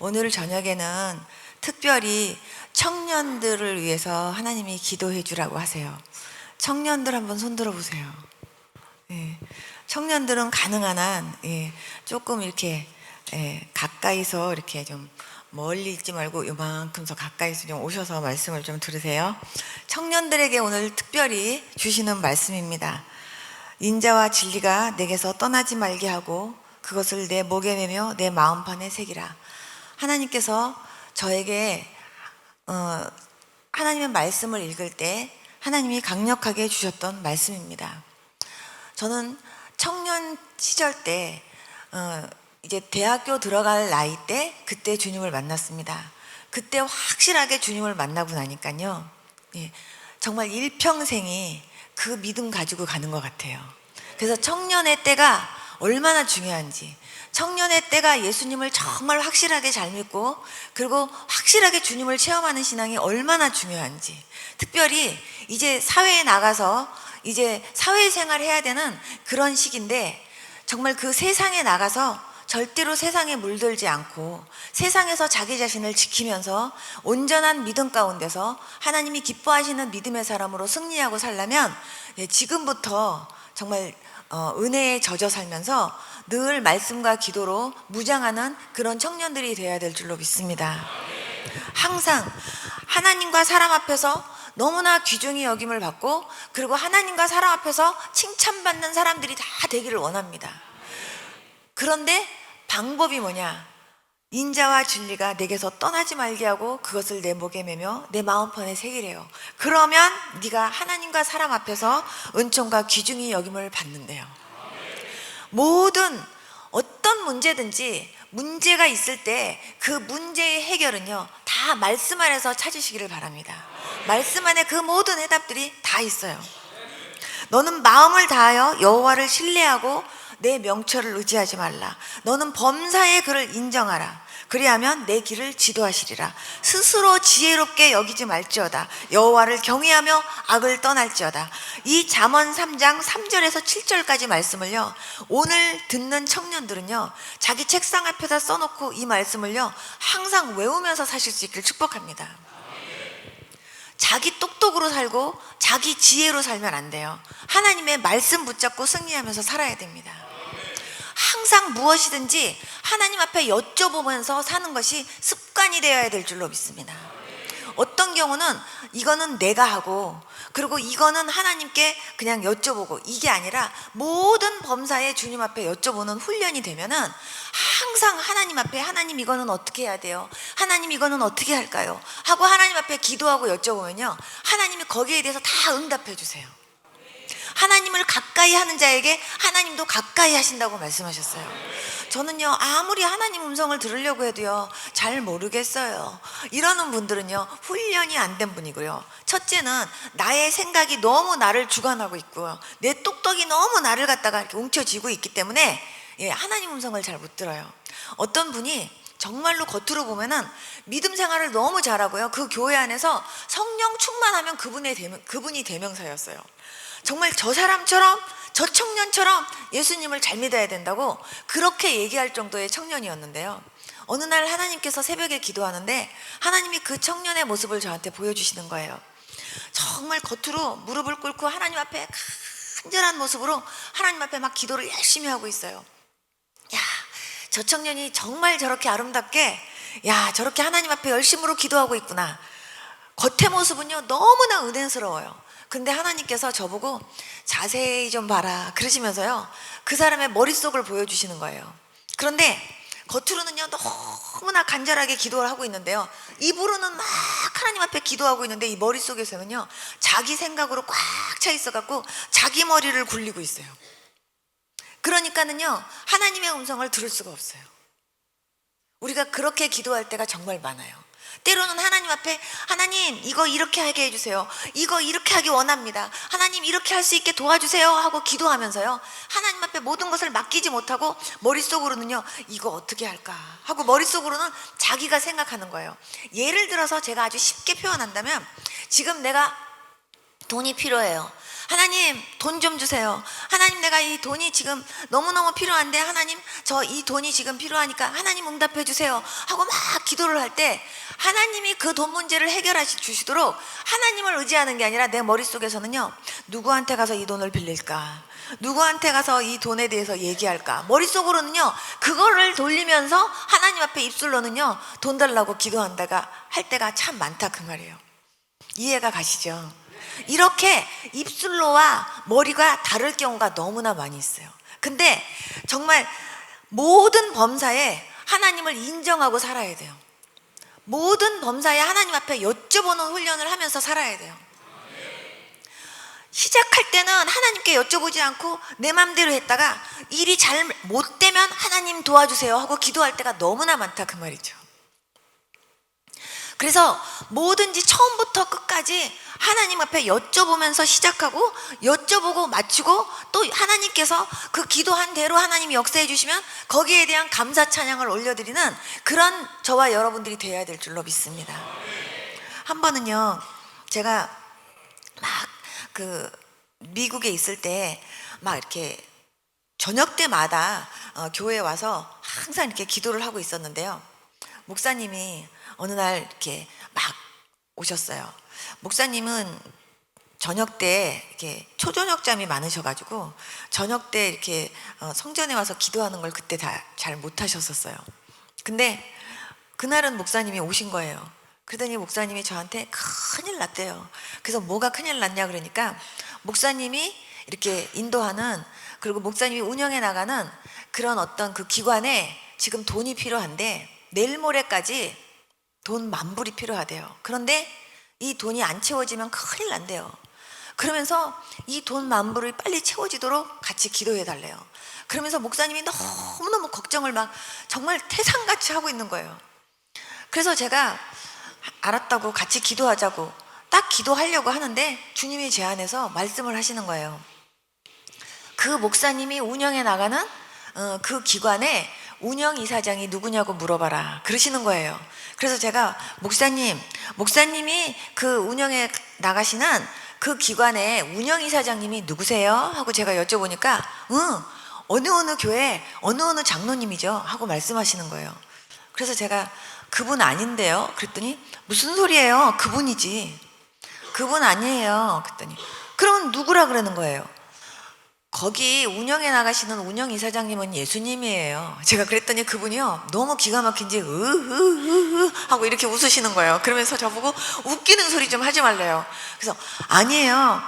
오늘 저녁에는 특별히 청년들을 위해서 하나님이 기도해 주라고 하세요. 청년들 한번 손 들어 보세요. 예, 청년들은 가능한 한 조금 이렇게 가까이서 이렇게 좀 멀리 있지 말고 요만큼서 가까이서 좀 오셔서 말씀을 좀 들으세요. 청년들에게 오늘 특별히 주시는 말씀입니다. 인자와 진리가 내게서 떠나지 말게 하고 그것을 내 목에 매며 내 마음판에 새기라. 하나님께서 저에게 하나님의 말씀을 읽을 때 하나님이 강력하게 주셨던 말씀입니다. 저는 청년 시절 때 이제 대학교 들어갈 나이 때 그때 주님을 만났습니다. 그때 확실하게 주님을 만나고 나니까요, 정말 일평생이 그 믿음 가지고 가는 것 같아요. 그래서 청년의 때가 얼마나 중요한지, 청년의 때가 예수님을 정말 확실하게 잘 믿고 그리고 확실하게 주님을 체험하는 신앙이 얼마나 중요한지, 특별히 이제 사회에 나가서 이제 사회생활 해야 되는 그런 시기인데, 정말 그 세상에 나가서 절대로 세상에 물들지 않고 세상에서 자기 자신을 지키면서 온전한 믿음 가운데서 하나님이 기뻐하시는 믿음의 사람으로 승리하고 살려면 지금부터 정말 은혜에 젖어 살면서 늘 말씀과 기도로 무장하는 그런 청년들이 되어야 될 줄로 믿습니다. 항상 하나님과 사람 앞에서 너무나 귀중히 여김을 받고 그리고 하나님과 사람 앞에서 칭찬받는 사람들이 다 되기를 원합니다. 그런데 방법이 뭐냐? 인자와 진리가 내게서 떠나지 말게 하고 그것을 내 목에 매며 내 마음판에 새기래요. 그러면 네가 하나님과 사람 앞에서 은총과 귀중히 여김을 받는데요. 모든 어떤 문제든지 문제가 있을 때 그 문제의 해결은요, 다 말씀 안에서 찾으시기를 바랍니다. 말씀 안에 그 모든 해답들이 다 있어요. 너는 마음을 다하여 여호와를 신뢰하고 내 명철을 의지하지 말라. 너는 범사의 그를 인정하라. 그리하면 내 길을 지도하시리라. 스스로 지혜롭게 여기지 말지어다. 여호와를 경외하며 악을 떠날지어다. 이 잠언 3장 3절에서 7절까지 말씀을요, 오늘 듣는 청년들은요, 자기 책상 앞에다 써놓고 이 말씀을요 항상 외우면서 사실 수 있기를 축복합니다. 자기 똑똑으로 살고 자기 지혜로 살면 안 돼요. 하나님의 말씀 붙잡고 승리하면서 살아야 됩니다. 항상 무엇이든지 하나님 앞에 여쭤보면서 사는 것이 습관이 되어야 될 줄로 믿습니다. 어떤 경우는 이거는 내가 하고 그리고 이거는 하나님께 그냥 여쭤보고 이게 아니라 모든 범사에 주님 앞에 여쭤보는 훈련이 되면은 항상 하나님 앞에, 하나님 이거는 어떻게 해야 돼요? 하나님 이거는 어떻게 할까요? 하고 하나님 앞에 기도하고 여쭤보면요, 하나님이 거기에 대해서 다 응답해 주세요. 하나님을 가까이 하는 자에게 하나님도 가까이 하신다고 말씀하셨어요. 저는요, 아무리 하나님 음성을 들으려고 해도요 잘 모르겠어요 이러는 분들은요 훈련이 안 된 분이고요. 첫째는 나의 생각이 너무 나를 주관하고 있고요, 내 똑똑이 너무 나를 갖다가 이렇게 움켜쥐고 있기 때문에 하나님 음성을 잘 못 들어요. 어떤 분이 정말로 겉으로 보면은 믿음 생활을 너무 잘하고요, 그 교회 안에서 성령 충만하면 그분이 대명사였어요. 정말 저 사람처럼, 저 청년처럼 예수님을 잘 믿어야 된다고 그렇게 얘기할 정도의 청년이었는데요, 어느 날 하나님께서 새벽에 기도하는데 하나님이 그 청년의 모습을 저한테 보여주시는 거예요. 정말 겉으로 무릎을 꿇고 하나님 앞에 간절한 모습으로 하나님 앞에 막 기도를 열심히 하고 있어요. 야, 저 청년이 정말 저렇게 아름답게, 저렇게 하나님 앞에 열심으로 기도하고 있구나. 겉의 모습은요 너무나 은혜스러워요. 근데 하나님께서 저보고 자세히 좀 봐라 그러시면서요 그 사람의 머릿속을 보여주시는 거예요. 그런데 겉으로는요 너무나 간절하게 기도를 하고 있는데요, 입으로는 막 하나님 앞에 기도하고 있는데 이 머릿속에서는요 자기 생각으로 꽉 차 있어갖고 자기 머리를 굴리고 있어요. 그러니까는요 하나님의 음성을 들을 수가 없어요. 우리가 그렇게 기도할 때가 정말 많아요. 때로는 하나님 앞에, 하나님 이거 이렇게 하게 해주세요, 이거 이렇게 하기 원합니다, 하나님 이렇게 할 수 있게 도와주세요 하고 기도하면서요 하나님 앞에 모든 것을 맡기지 못하고 머릿속으로는요 이거 어떻게 할까 하고 머릿속으로는 자기가 생각하는 거예요. 예를 들어서 제가 아주 쉽게 표현한다면, 지금 내가 돈이 필요해요. 하나님 돈 좀 주세요. 하나님 내가 이 돈이 지금 너무너무 필요한데 하나님 저 이 돈이 지금 필요하니까 하나님 응답해 주세요 하고 막 기도를 할 때 하나님이 그 돈 문제를 해결해 주시도록 하나님을 의지하는 게 아니라 내 머릿속에서는요, 누구한테 가서 이 돈을 빌릴까, 누구한테 가서 이 돈에 대해서 얘기할까, 머릿속으로는요 그거를 돌리면서 하나님 앞에 입술로는요 돈 달라고 기도한다가 할 때가 참 많다 그 말이에요. 이해가 가시죠? 이렇게 입술로와 머리가 다를 경우가 너무나 많이 있어요. 근데 정말 모든 범사에 하나님을 인정하고 살아야 돼요. 모든 범사에 하나님 앞에 여쭤보는 훈련을 하면서 살아야 돼요. 시작할 때는 하나님께 여쭤보지 않고 내 맘대로 했다가 일이 잘 못 되면 하나님 도와주세요 하고 기도할 때가 너무나 많다 그 말이죠. 그래서 뭐든지 처음부터 끝까지 하나님 앞에 여쭤보면서 시작하고 여쭤보고 맞추고 또 하나님께서 그 기도한 대로 하나님이 역사해 주시면 거기에 대한 감사 찬양을 올려드리는 그런 저와 여러분들이 되어야 될 줄로 믿습니다. 한 번은요, 제가 막 그 미국에 있을 때 막 이렇게 저녁 때마다 교회에 와서 항상 이렇게 기도를 하고 있었는데요. 목사님이 어느 날 이렇게 막 오셨어요. 목사님은 저녁 때 이렇게 초저녁잠이 많으셔가지고 저녁 때 이렇게 성전에 와서 기도하는 걸 그때 다 잘 못하셨었어요. 근데 그날은 목사님이 오신 거예요. 그러더니 목사님이 저한테 큰일 났대요. 그래서 뭐가 큰일 났냐 그러니까 목사님이 이렇게 인도하는, 그리고 목사님이 운영해 나가는 그런 어떤 그 기관에 지금 돈이 필요한데 내일 모레까지 돈 10,000불이 필요하대요. 그런데 이 돈이 안 채워지면 큰일 난대요. 그러면서 이 돈 10,000불이 빨리 채워지도록 같이 기도해 달래요. 그러면서 목사님이 너무너무 걱정을 막 정말 태산같이 하고 있는 거예요. 그래서 제가 알았다고 같이 기도하자고 딱 기도하려고 하는데 주님이 제 안에서 말씀을 하시는 거예요. 그 목사님이 운영해 나가는 그 기관에 운영이사장이 누구냐고 물어봐라 그러시는 거예요. 그래서 제가 목사님이 그 운영에 나가시는 그 기관의 운영이사장님이 누구세요? 하고 제가 여쭤보니까 어느 교회 어느 장로님이죠 하고 말씀하시는 거예요. 그래서 제가 그분 아닌데요 그랬더니 무슨 소리예요? 그분이지. 그분 아니에요 그랬더니 그럼 누구라 그러는 거예요. 거기 운영에 나가시는 운영이사장님은 예수님이에요. 제가 그랬더니 그분이요 너무 기가 막힌지 하고 이렇게 웃으시는 거예요. 그러면서 저보고 웃기는 소리 좀 하지 말래요. 그래서 아니에요.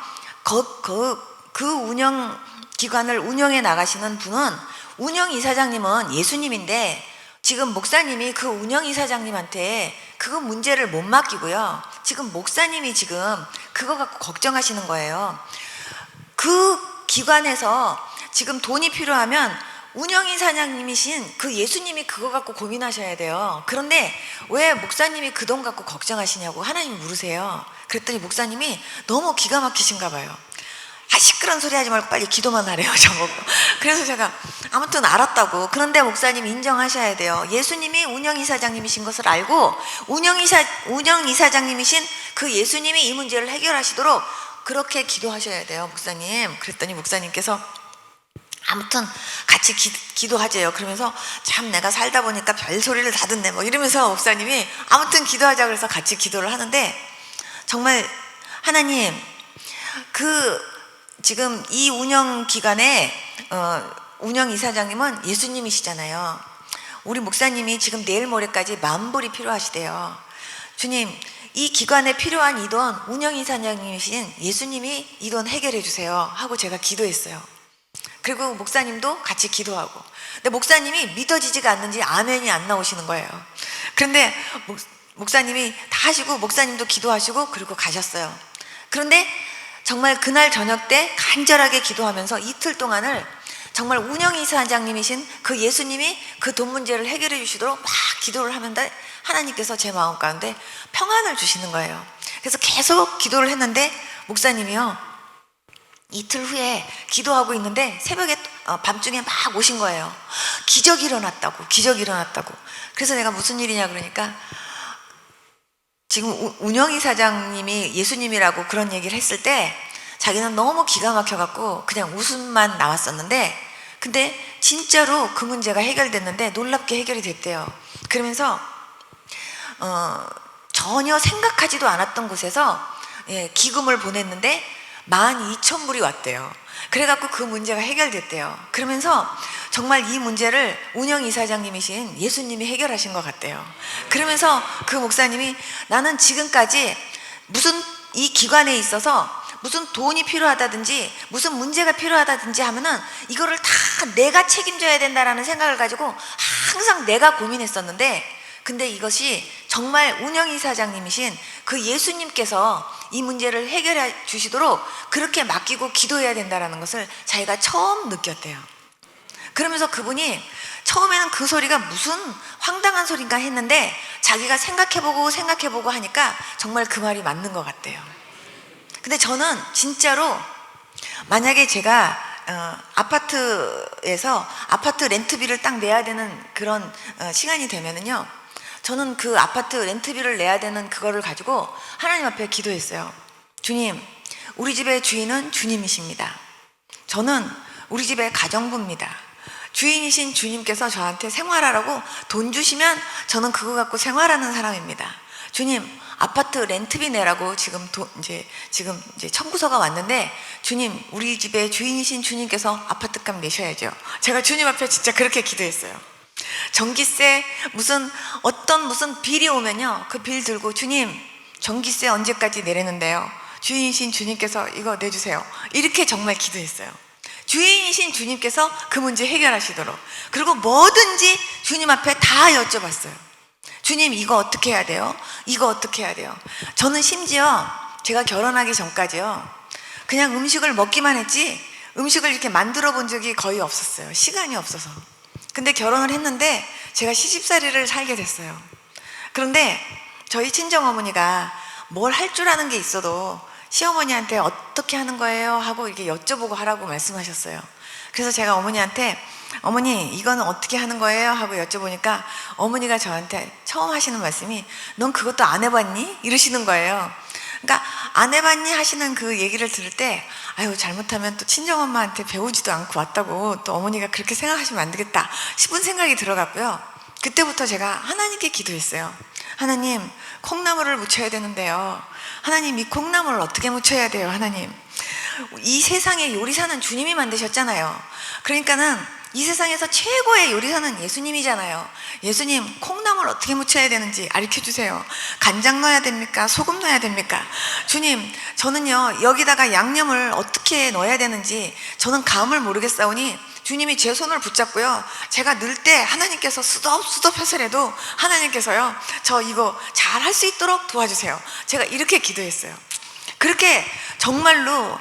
그 운영기관을 운영해 나가시는 분은 운영이사장님은 예수님인데 지금 목사님이 그 운영이사장님한테 그거 문제를 못 맡기고요. 지금 목사님이 지금 그거 갖고 걱정하시는 거예요. 그 기관에서 지금 돈이 필요하면 운영이사장님이신 그 예수님이 그거 갖고 고민하셔야 돼요. 그런데 왜 목사님이 그 돈 갖고 걱정하시냐고 하나님 물으세요. 그랬더니 목사님이 너무 기가 막히신가 봐요. 시끄러운 소리 하지 말고 빨리 기도만 하래요 저보고. 그래서 제가 아무튼 알았다고. 그런데 목사님 인정하셔야 돼요. 예수님이 운영이사장님이신 것을 알고 운영이사장님이신 그 예수님이 이 문제를 해결하시도록 그렇게 기도하셔야 돼요 목사님. 그랬더니 목사님께서 아무튼 같이 기도하재요. 그러면서 참 내가 살다 보니까 별소리를 다 듣네 뭐 이러면서 목사님이 아무튼 기도하자 그래서 같이 기도를 하는데 정말 하나님 지금 이 운영기관의 운영이사장님은 예수님이시잖아요. 우리 목사님이 지금 내일 모레까지 10,000불이 필요하시대요. 주님 이 기관에 필요한 이 돈 운영이사장님이신 예수님이 이 돈 해결해 주세요 하고 제가 기도했어요. 그리고 목사님도 같이 기도하고. 근데 목사님이 믿어지지가 않는지 아멘이 안 나오시는 거예요. 그런데 목사님이 다 하시고 목사님도 기도하시고 그리고 가셨어요. 그런데 정말 그날 저녁 때 간절하게 기도하면서 이틀 동안을 정말 운영이사장님이신 그 예수님이 그 돈 문제를 해결해 주시도록 막 기도를 하는데 하나님께서 제 마음 가운데 평안을 주시는 거예요. 그래서 계속 기도를 했는데 목사님이요 이틀 후에 기도하고 있는데 새벽에 밤중에 막 오신 거예요. 기적이 일어났다고. 그래서 내가 무슨 일이냐 그러니까 지금 운영이사장님이 예수님이라고 그런 얘기를 했을 때 자기는 너무 기가 막혀갖고 그냥 웃음만 나왔었는데, 근데 진짜로 그 문제가 해결됐는데 놀랍게 해결이 됐대요. 그러면서 전혀 생각하지도 않았던 곳에서 기금을 보냈는데 12,000불이 왔대요. 그래갖고 그 문제가 해결됐대요. 그러면서 정말 이 문제를 운영이사장님이신 예수님이 해결하신 것 같대요. 그러면서 그 목사님이 나는 지금까지 무슨 이 기관에 있어서 무슨 돈이 필요하다든지 무슨 문제가 필요하다든지 하면은 이거를 다 내가 책임져야 된다라는 생각을 가지고 항상 내가 고민했었는데, 근데 이것이 정말 운영이사장님이신 그 예수님께서 이 문제를 해결해 주시도록 그렇게 맡기고 기도해야 된다는 것을 자기가 처음 느꼈대요. 그러면서 그분이 처음에는 그 소리가 무슨 황당한 소린가 했는데 자기가 생각해보고 하니까 정말 그 말이 맞는 것 같대요. 근데 저는 진짜로 만약에 제가 아파트에서 아파트 렌트비를 딱 내야 되는 그런 시간이 되면은요, 저는 그 아파트 렌트비를 내야 되는 그거를 가지고 하나님 앞에 기도했어요. 주님, 우리 집의 주인은 주님이십니다. 저는 우리 집의 가정부입니다. 주인이신 주님께서 저한테 생활하라고 돈 주시면 저는 그거 갖고 생활하는 사람입니다. 주님, 아파트 렌트비 내라고 지금 청구서가 왔는데, 주님, 우리 집의 주인이신 주님께서 아파트값 내셔야죠. 제가 주님 앞에 진짜 그렇게 기도했어요. 전기세 무슨 빌이 오면요, 그 빌 들고 주님, 전기세 언제까지 내리는데요, 주인이신 주님께서 이거 내주세요. 이렇게 정말 기도했어요. 주인이신 주님께서 그 문제 해결하시도록. 그리고 뭐든지 주님 앞에 다 여쭤봤어요. 주님, 이거 어떻게 해야 돼요? 이거 어떻게 해야 돼요? 저는 심지어 제가 결혼하기 전까지요, 그냥 음식을 먹기만 했지 음식을 이렇게 만들어 본 적이 거의 없었어요. 시간이 없어서. 근데 결혼을 했는데 제가 시집살이를 살게 됐어요. 그런데 저희 친정어머니가 뭘 할 줄 아는 게 있어도 시어머니한테 어떻게 하는 거예요? 하고 이렇게 여쭤보고 하라고 말씀하셨어요. 그래서 제가 어머니한테 어머니, 이거는 어떻게 하는 거예요? 하고 여쭤보니까 어머니가 저한테 처음 하시는 말씀이 넌 그것도 안 해봤니? 이러시는 거예요. 그러니까 안 해봤니? 하시는 그 얘기를 들을 때 아유, 잘못하면 또 친정엄마한테 배우지도 않고 왔다고 또 어머니가 그렇게 생각하시면 안 되겠다 싶은 생각이 들어갔고요. 그때부터 제가 하나님께 기도했어요. 하나님, 콩나물을 무쳐야 되는데요, 하나님, 이 콩나물을 어떻게 무쳐야 돼요? 하나님, 이 세상에 요리사는 주님이 만드셨잖아요. 그러니까는 이 세상에서 최고의 요리사는 예수님이잖아요. 예수님, 콩나물 어떻게 무쳐야 되는지 가르쳐주세요. 간장 넣어야 됩니까? 소금 넣어야 됩니까? 주님, 저는요, 여기다가 양념을 어떻게 넣어야 되는지 저는 감을 모르겠사오니 주님이 제 손을 붙잡고요, 제가 넣을 때 하나님께서 수덥 하시라도 하나님께서요, 저 이거 잘 할 수 있도록 도와주세요. 제가 이렇게 기도했어요. 그렇게 정말로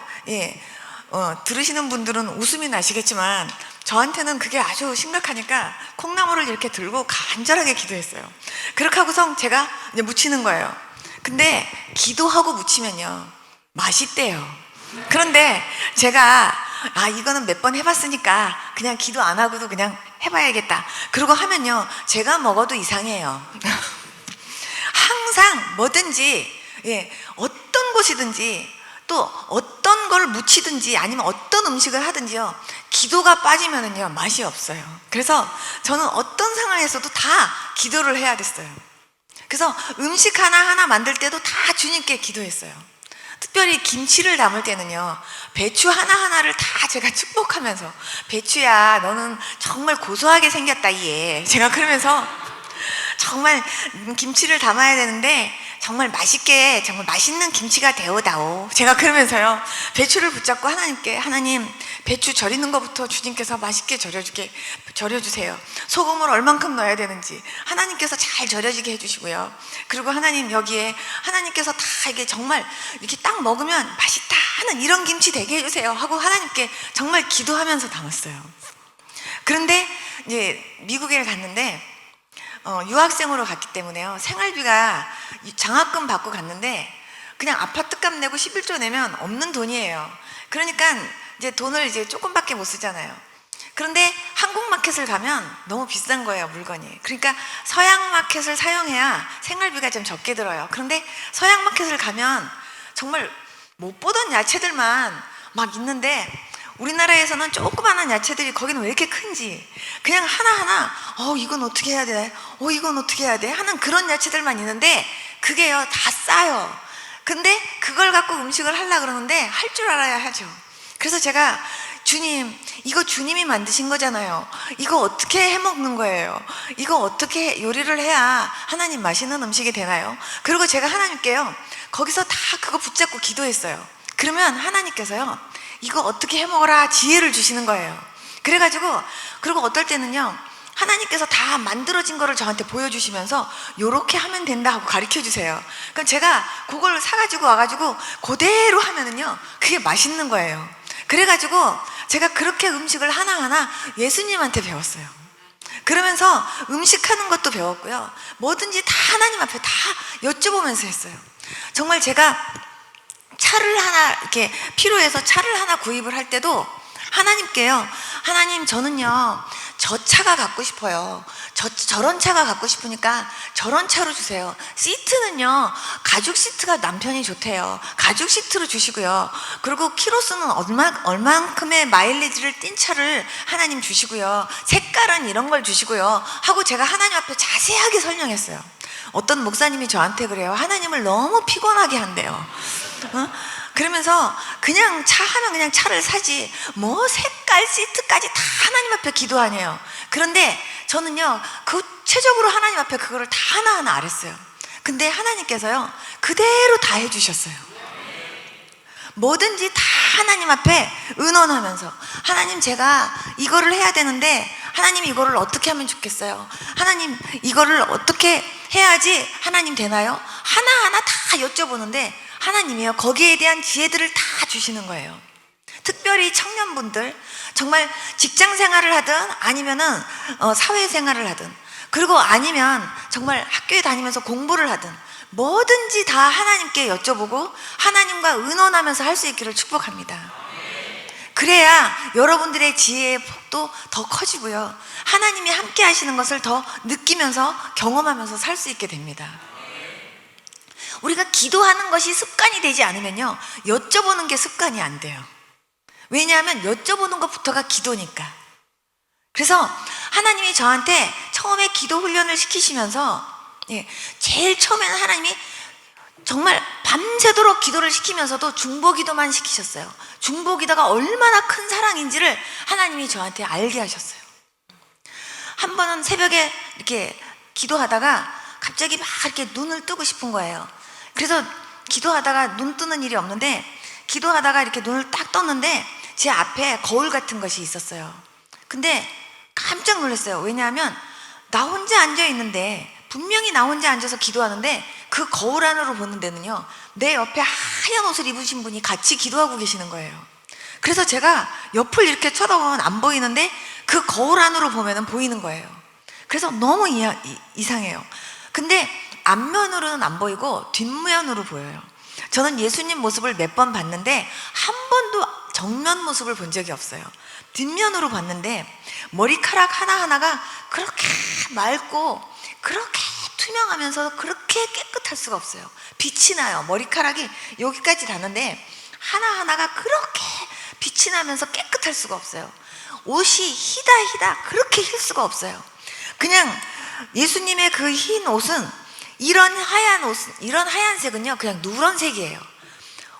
들으시는 분들은 웃음이 나시겠지만 저한테는 그게 아주 심각하니까 콩나물을 이렇게 들고 간절하게 기도했어요. 그렇게 하고서 제가 이제 무치는 거예요. 근데 기도하고 무치면요, 맛있대요. 그런데 제가 이거는 몇 번 해봤으니까 그냥 기도 안 하고도 그냥 해봐야겠다 그러고 하면요, 제가 먹어도 이상해요. 항상 뭐든지 어떤 곳이든지 또 어떤 걸 무치든지 아니면 어떤 음식을 하든지요, 기도가 빠지면은요 맛이 없어요. 그래서 저는 어떤 상황에서도 다 기도를 해야 됐어요. 그래서 음식 하나하나 만들 때도 다 주님께 기도했어요. 특별히 김치를 담을 때는요, 배추 하나하나를 다 제가 축복하면서 배추야, 너는 정말 고소하게 생겼다 얘, 제가 그러면서 정말 김치를 담아야 되는데 정말 맛있게, 정말 맛있는 김치가 되어다오, 제가 그러면서요 배추를 붙잡고 하나님께, 하나님, 배추 절이는 것부터 주님께서 맛있게 절여주세요. 소금을 얼만큼 넣어야 되는지 하나님께서 잘 절여지게 해주시고요. 그리고 하나님, 여기에 하나님께서 다 이게 정말 이렇게 딱 먹으면 맛있다 하는 이런 김치 되게 해주세요 하고 하나님께 정말 기도하면서 담았어요. 그런데 이제 미국에 갔는데 유학생으로 갔기 때문에요, 생활비가 장학금 받고 갔는데 그냥 아파트값 내고 11조 내면 없는 돈이에요. 그러니까 이제 돈을 이제 조금밖에 못 쓰잖아요. 그런데 한국 마켓을 가면 너무 비싼 거예요, 물건이. 그러니까 서양 마켓을 사용해야 생활비가 좀 적게 들어요. 그런데 서양 마켓을 가면 정말 못 보던 야채들만 막 있는데 우리나라에서는 조그만한 야채들이 거기는 왜 이렇게 큰지 그냥 하나하나 이건 어떻게 해야 돼? 이건 어떻게 해야 돼? 하는 그런 야채들만 있는데 그게요 다 싸요. 근데 그걸 갖고 음식을 하려고 그러는데 할 줄 알아야 하죠. 그래서 제가 주님, 이거 주님이 만드신 거잖아요. 이거 어떻게 해 먹는 거예요? 이거 어떻게 요리를 해야 하나님 맛있는 음식이 되나요? 그리고 제가 하나님께요 거기서 다 그거 붙잡고 기도했어요. 그러면 하나님께서요 이거 어떻게 해 먹어라 지혜를 주시는 거예요. 그래가지고 그리고 어떨 때는요 하나님께서 다 만들어진 거를 저한테 보여주시면서 요렇게 하면 된다 하고 가르쳐 주세요. 그럼 제가 그걸 사가지고 와가지고 그대로 하면은요 그게 맛있는 거예요. 그래가지고 제가 그렇게 음식을 하나하나 예수님한테 배웠어요. 그러면서 음식하는 것도 배웠고요. 뭐든지 다 하나님 앞에 다 여쭤보면서 했어요. 정말 제가 차를 하나 이렇게 필요해서 차를 하나 구입을 할 때도 하나님께요 하나님 저는요 저 차가 갖고 싶어요. 저런 차가 갖고 싶으니까 저런 차로 주세요. 시트는요 가죽 시트가 남편이 좋대요. 가죽 시트로 주시고요. 그리고 키로수는 얼만큼의 마일리지를 띈 차를 하나님 주시고요. 색깔은 이런 걸 주시고요 하고 제가 하나님 앞에 자세하게 설명했어요. 어떤 목사님이 저한테 그래요. 하나님을 너무 피곤하게 한대요. 그러면서 그냥 차 하면 그냥 차를 사지 뭐 색깔 시트까지 다 하나님 앞에 기도하네요. 그런데 저는요 구체적으로 하나님 앞에 그거를 다 하나하나 알았어요. 근데 하나님께서요 그대로 다 해주셨어요. 뭐든지 다 하나님 앞에 의논하면서 하나님 제가 이거를 해야 되는데 하나님 이거를 어떻게 하면 좋겠어요? 하나님 이거를 어떻게 해야지 하나님 되나요? 하나하나 다 여쭤보는데 하나님이요 거기에 대한 지혜들을 다 주시는 거예요. 특별히 청년분들 정말 직장 생활을 하든 아니면은 사회생활을 하든 그리고 아니면 정말 학교에 다니면서 공부를 하든 뭐든지 다 하나님께 여쭤보고 하나님과 의논하면서 할 수 있기를 축복합니다. 그래야 여러분들의 지혜의 폭도 더 커지고요 하나님이 함께 하시는 것을 더 느끼면서 경험하면서 살 수 있게 됩니다. 우리가 기도하는 것이 습관이 되지 않으면요 여쭤보는 게 습관이 안 돼요. 왜냐하면 여쭤보는 것부터가 기도니까. 그래서 하나님이 저한테 처음에 기도 훈련을 시키시면서 제일 처음에는 하나님이 정말 밤새도록 기도를 시키면서도 중보기도만 시키셨어요. 중보기도가 얼마나 큰 사랑인지를 하나님이 저한테 알게 하셨어요. 한 번은 새벽에 이렇게 기도하다가 갑자기 막 이렇게 눈을 뜨고 싶은 거예요. 그래서 기도하다가 눈 뜨는 일이 없는데 기도하다가 이렇게 눈을 딱 떴는데 제 앞에 거울 같은 것이 있었어요. 근데 깜짝 놀랐어요. 왜냐하면 나 혼자 앉아 있는데 분명히 나 혼자 앉아서 기도하는데 그 거울 안으로 보는 데는요 내 옆에 하얀 옷을 입으신 분이 같이 기도하고 계시는 거예요. 그래서 제가 옆을 이렇게 쳐다보면 안 보이는데 그 거울 안으로 보면 보이는 거예요. 그래서 너무 이상해요. 근데 앞면으로는 안 보이고 뒷면으로 보여요. 저는 예수님 모습을 몇 번 봤는데 한 번도 정면 모습을 본 적이 없어요. 뒷면으로 봤는데 머리카락 하나하나가 그렇게 맑고 그렇게 투명하면서 그렇게 깨끗할 수가 없어요. 빛이 나요. 머리카락이 여기까지 닿는데 하나하나가 그렇게 빛이 나면서 깨끗할 수가 없어요. 옷이 희다 그렇게 힐 수가 없어요. 그냥 예수님의 그 흰 옷은 이런 하얀색은요 그냥 누런색이에요.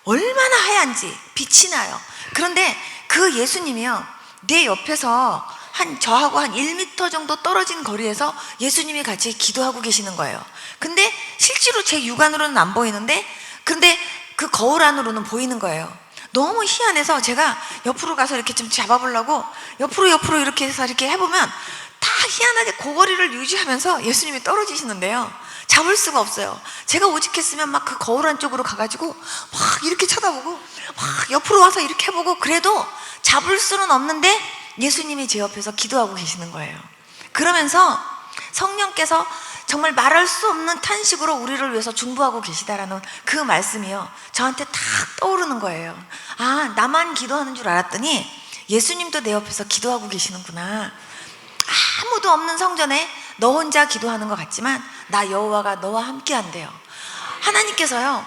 얼마나 하얀지 빛이 나요. 그런데 그 예수님이요 내 옆에서 저하고 한 1m 정도 떨어진 거리에서 예수님이 같이 기도하고 계시는 거예요. 근데 실제로 제 육안으로는 안 보이는데 근데 그 거울 안으로는 보이는 거예요. 너무 희한해서 제가 옆으로 가서 이렇게 좀 잡아보려고 옆으로 이렇게 해서 이렇게 해보면 다 희한하게 고거리를 유지하면서 예수님이 떨어지시는데요 잡을 수가 없어요. 제가 오직했으면 막 그 거울 안쪽으로 가가지고 막 이렇게 쳐다보고 막 옆으로 와서 이렇게 해보고 그래도 잡을 수는 없는데 예수님이 제 옆에서 기도하고 계시는 거예요. 그러면서 성령께서 정말 말할 수 없는 탄식으로 우리를 위해서 중보하고 계시다라는 그 말씀이요 저한테 탁 떠오르는 거예요. 아, 나만 기도하는 줄 알았더니 예수님도 내 옆에서 기도하고 계시는구나. 아무도 없는 성전에 너 혼자 기도하는 것 같지만 나 여호와가 너와 함께 한대요. 하나님께서요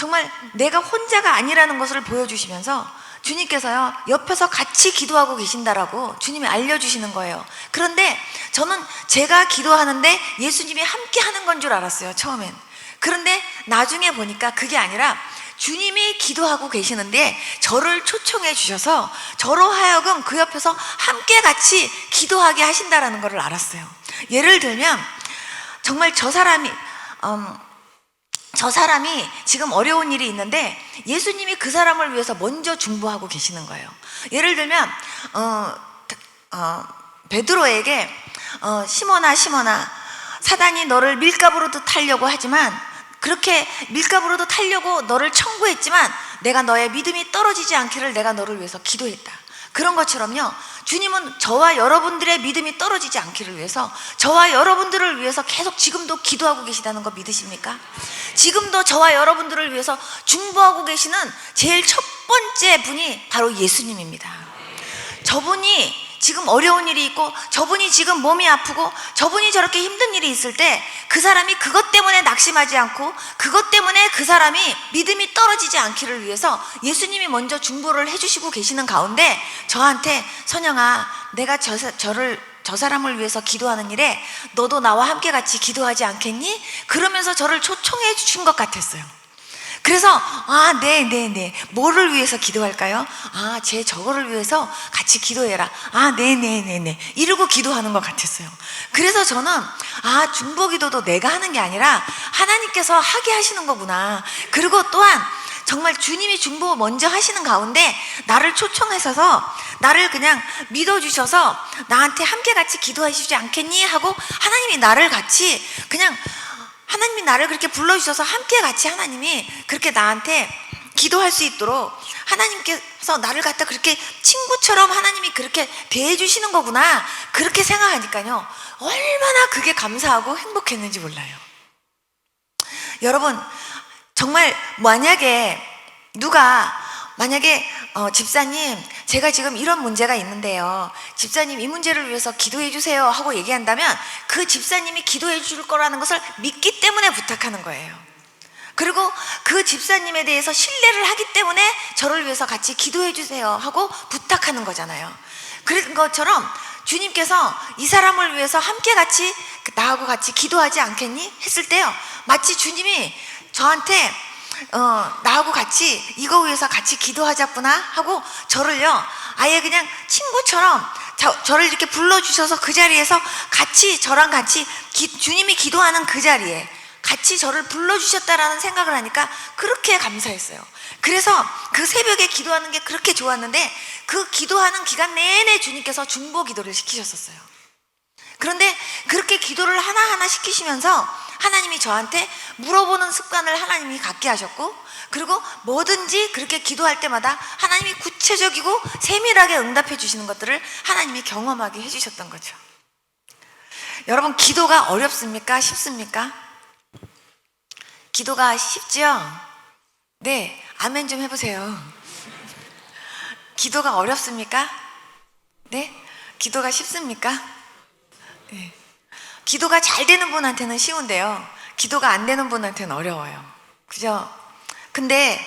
정말 내가 혼자가 아니라는 것을 보여주시면서 주님께서요 옆에서 같이 기도하고 계신다라고 주님이 알려주시는 거예요. 그런데 저는 제가 기도하는데 예수님이 함께 하는 건 줄 알았어요, 처음엔. 그런데 나중에 보니까 그게 아니라 주님이 기도하고 계시는데 저를 초청해 주셔서 저로 하여금 그 옆에서 함께 같이 기도하게 하신다라는 것을 알았어요. 예를 들면 정말 저 사람이 지금 어려운 일이 있는데 예수님이 그 사람을 위해서 먼저 중보하고 계시는 거예요. 예를 들면 베드로에게 시몬아 사단이 너를 밀가부로도 타려고 하지만 그렇게 밀가부로도 타려고 너를 청구했지만 내가 너의 믿음이 떨어지지 않기를 내가 너를 위해서 기도했다. 그런 것처럼요, 주님은 저와 여러분들의 믿음이 떨어지지 않기를 위해서 저와 여러분들을 위해서 계속 지금도 기도하고 계시다는 거 믿으십니까? 지금도 저와 여러분들을 위해서 중보하고 계시는 제일 첫 번째 분이 바로 예수님입니다. 저분이 지금 어려운 일이 있고 저분이 지금 몸이 아프고 저분이 저렇게 힘든 일이 있을 때 그 사람이 그것 때문에 낙심하지 않고 그것 때문에 그 사람이 믿음이 떨어지지 않기를 위해서 예수님이 먼저 중보를 해주시고 계시는 가운데 저한테 선영아, 내가 저 사람을 위해서 기도하는 일에 너도 나와 함께 같이 기도하지 않겠니? 그러면서 저를 초청해 주신 것 같았어요. 그래서 네. 뭐를 위해서 기도할까요? 제 저거를 위해서 같이 기도해라. 네. 이러고 기도하는 것 같았어요. 그래서 저는 중보기도도 내가 하는 게 아니라 하나님께서 하게 하시는 거구나. 그리고 또한 정말 주님이 중보 먼저 하시는 가운데 나를 초청하셔서 나를 그냥 믿어주셔서 나한테 함께 같이 기도하시지 않겠니? 하고 하나님이 나를 그렇게 불러주셔서 함께 같이 하나님이 그렇게 나한테 기도할 수 있도록 하나님께서 나를 갖다 그렇게 친구처럼 하나님이 그렇게 대해주시는 거구나, 그렇게 생각하니까요 얼마나 그게 감사하고 행복했는지 몰라요. 여러분, 정말 만약에 집사님, 제가 지금 이런 문제가 있는데요, 집사님 이 문제를 위해서 기도해 주세요 하고 얘기한다면 그 집사님이 기도해 줄 거라는 것을 믿기 때문에 부탁하는 거예요. 그리고 그 집사님에 대해서 신뢰를 하기 때문에 저를 위해서 같이 기도해 주세요 하고 부탁하는 거잖아요. 그런 것처럼 주님께서 이 사람을 위해서 함께 같이 나하고 같이 기도하지 않겠니? 했을 때요, 마치 주님이 저한테 나하고 같이 이거 위해서 같이 기도하자꾸나 하고 저를요 아예 그냥 친구처럼 저를 이렇게 불러주셔서 그 자리에서 저랑 같이 주님이 기도하는 그 자리에 같이 저를 불러주셨다라는 생각을 하니까 그렇게 감사했어요. 그래서 그 새벽에 기도하는 게 그렇게 좋았는데 그 기도하는 기간 내내 주님께서 중보 기도를 시키셨었어요. 그런데 그렇게 기도를 하나하나 시키시면서 하나님이 저한테 물어보는 습관을 하나님이 갖게 하셨고, 그리고 뭐든지 그렇게 기도할 때마다 하나님이 구체적이고 세밀하게 응답해 주시는 것들을 하나님이 경험하게 해주셨던 거죠. 여러분, 기도가 어렵습니까? 쉽습니까? 기도가 쉽지요? 네, 아멘 좀 해보세요. 기도가 어렵습니까? 네? 기도가 쉽습니까? 네. 기도가 잘 되는 분한테는 쉬운데요, 기도가 안 되는 분한테는 어려워요. 그죠? 근데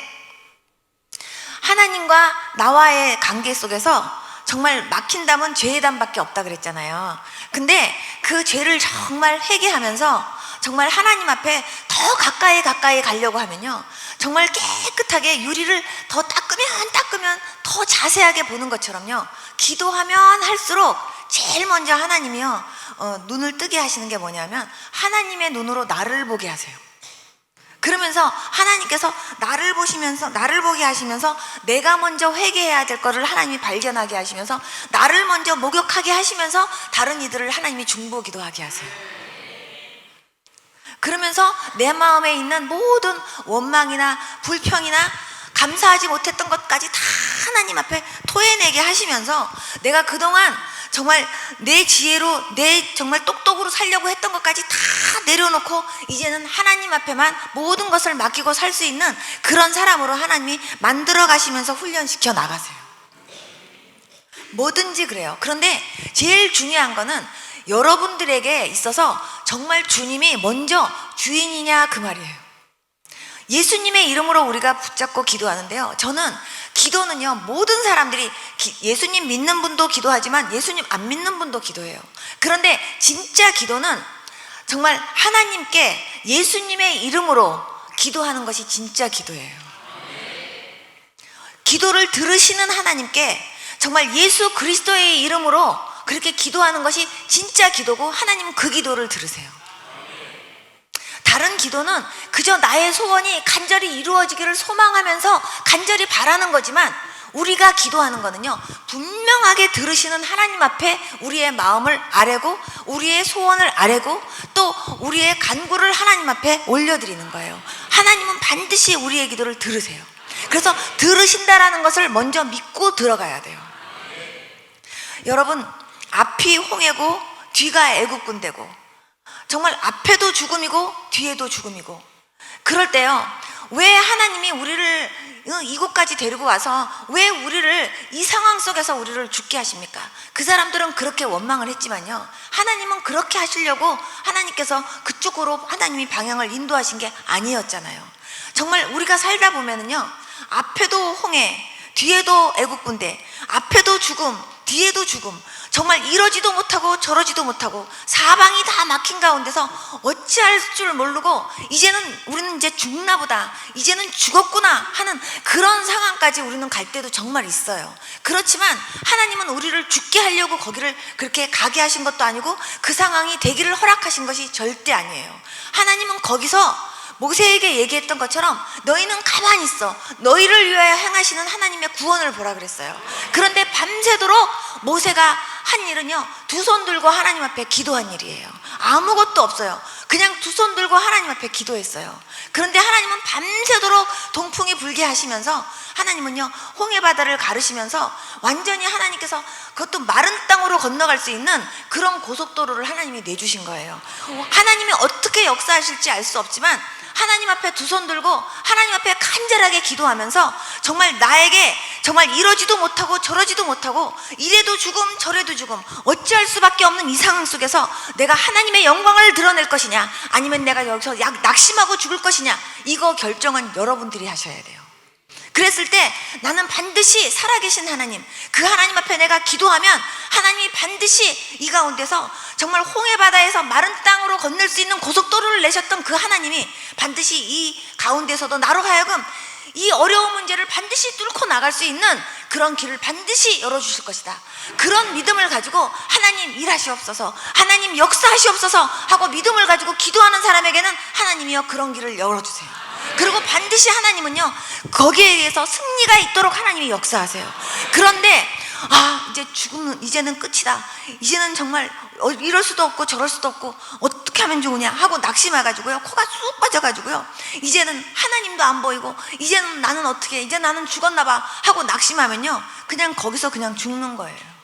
하나님과 나와의 관계 속에서 정말 막힌 담은 죄의 담밖에 없다 그랬잖아요. 근데 그 죄를 정말 회개하면서 정말 하나님 앞에 더 가까이 가려고 하면요, 정말 깨끗하게 유리를 더 닦으면 더 자세하게 보는 것처럼요, 기도하면 할수록 제일 먼저 하나님이요 눈을 뜨게 하시는 게 뭐냐면 하나님의 눈으로 나를 보게 하세요. 그러면서 하나님께서 나를 보게 하시면서 내가 먼저 회개해야 될 거를 하나님이 발견하게 하시면서 나를 먼저 목욕하게 하시면서 다른 이들을 하나님이 중보 기도하게 하세요. 그러면서 내 마음에 있는 모든 원망이나 불평이나 감사하지 못했던 것까지 다 하나님 앞에 토해내게 하시면서 내가 그동안 정말 내 지혜로 정말 똑똑으로 살려고 했던 것까지 다 내려놓고 이제는 하나님 앞에만 모든 것을 맡기고 살 수 있는 그런 사람으로 하나님이 만들어 가시면서 훈련시켜 나가세요. 뭐든지 그래요. 그런데 제일 중요한 거는 여러분들에게 있어서 정말 주님이 먼저 주인이냐 그 말이에요. 예수님의 이름으로 우리가 붙잡고 기도하는데요. 저는 기도는요, 모든 사람들이 예수님 믿는 분도 기도하지만 예수님 안 믿는 분도 기도해요. 그런데 진짜 기도는 정말 하나님께 예수님의 이름으로 기도하는 것이 진짜 기도예요. 기도를 들으시는 하나님께 정말 예수 그리스도의 이름으로 그렇게 기도하는 것이 진짜 기도고, 하나님은 그 기도를 들으세요. 다른 기도는 그저 나의 소원이 간절히 이루어지기를 소망하면서 간절히 바라는 거지만, 우리가 기도하는 거는요, 분명하게 들으시는 하나님 앞에 우리의 마음을 아뢰고 우리의 소원을 아뢰고 또 우리의 간구를 하나님 앞에 올려드리는 거예요. 하나님은 반드시 우리의 기도를 들으세요. 그래서 들으신다라는 것을 먼저 믿고 들어가야 돼요. 여러분, 앞이 홍해고 뒤가 애국군대고, 정말 앞에도 죽음이고 뒤에도 죽음이고, 그럴 때요, 왜 하나님이 우리를 이곳까지 데리고 와서 왜 우리를 이 상황 속에서 우리를 죽게 하십니까? 그 사람들은 그렇게 원망을 했지만요, 하나님은 그렇게 하시려고 하나님께서 그쪽으로 하나님이 방향을 인도하신 게 아니었잖아요. 정말 우리가 살다 보면은요, 앞에도 홍해, 뒤에도 애국군대, 앞에도 죽음, 뒤에도 죽음, 정말 이러지도 못하고 저러지도 못하고 사방이 다 막힌 가운데서 어찌할 줄 모르고 우리는 이제 죽나 보다, 이제는 죽었구나 하는 그런 상황까지 우리는 갈 때도 정말 있어요. 그렇지만 하나님은 우리를 죽게 하려고 거기를 그렇게 가게 하신 것도 아니고 그 상황이 되기를 허락하신 것이 절대 아니에요. 하나님은 거기서 모세에게 얘기했던 것처럼 너희는 가만히 있어, 너희를 위하여 행하시는 하나님의 구원을 보라 그랬어요. 그런데 밤새도록 모세가 한 일은요, 두 손 들고 하나님 앞에 기도한 일이에요. 아무것도 없어요. 그냥 두 손 들고 하나님 앞에 기도했어요. 그런데 하나님은 밤새도록 동풍이 불게 하시면서, 하나님은요, 홍해바다를 가르시면서 완전히 하나님께서 그것도 마른 땅으로 건너갈 수 있는 그런 고속도로를 하나님이 내주신 거예요. 하나님이 어떻게 역사하실지 알 수 없지만 하나님 앞에 두 손 들고 하나님 앞에 간절하게 기도하면서 정말 나에게 정말 이러지도 못하고 저러지도 못하고 이래도 죽음 저래도 죽음 어찌할 수밖에 없는 이 상황 속에서 내가 하나님의 영광을 드러낼 것이냐, 아니면 내가 여기서 낙심하고 죽을 것이냐, 이거 결정은 여러분들이 하셔야 돼요. 그랬을 때 나는 반드시 살아계신 하나님, 그 하나님 앞에 내가 기도하면 하나님이 반드시 이 가운데서 정말 홍해바다에서 마른 땅으로 건널 수 있는 고속도로를 내셨던 그 하나님이 반드시 이 가운데서도 나로 하여금 이 어려운 문제를 반드시 뚫고 나갈 수 있는 그런 길을 반드시 열어주실 것이다. 그런 믿음을 가지고 하나님 일하시옵소서, 하나님 역사하시옵소서 하고 믿음을 가지고 기도하는 사람에게는 하나님이여 그런 길을 열어주세요. 그리고 반드시 하나님은요, 거기에 의해서 승리가 있도록 하나님이 역사하세요. 그런데 이제 죽음은 이제는 끝이다, 이제는 정말 이럴 수도 없고 저럴 수도 없고 어떻게 하면 좋으냐 하고 낙심해가지고요, 코가 쑥 빠져가지고요, 이제는 하나님도 안 보이고 이제는 나는 어떻게, 이제 나는 죽었나 봐 하고 낙심하면요, 그냥 거기서 그냥 죽는 거예요.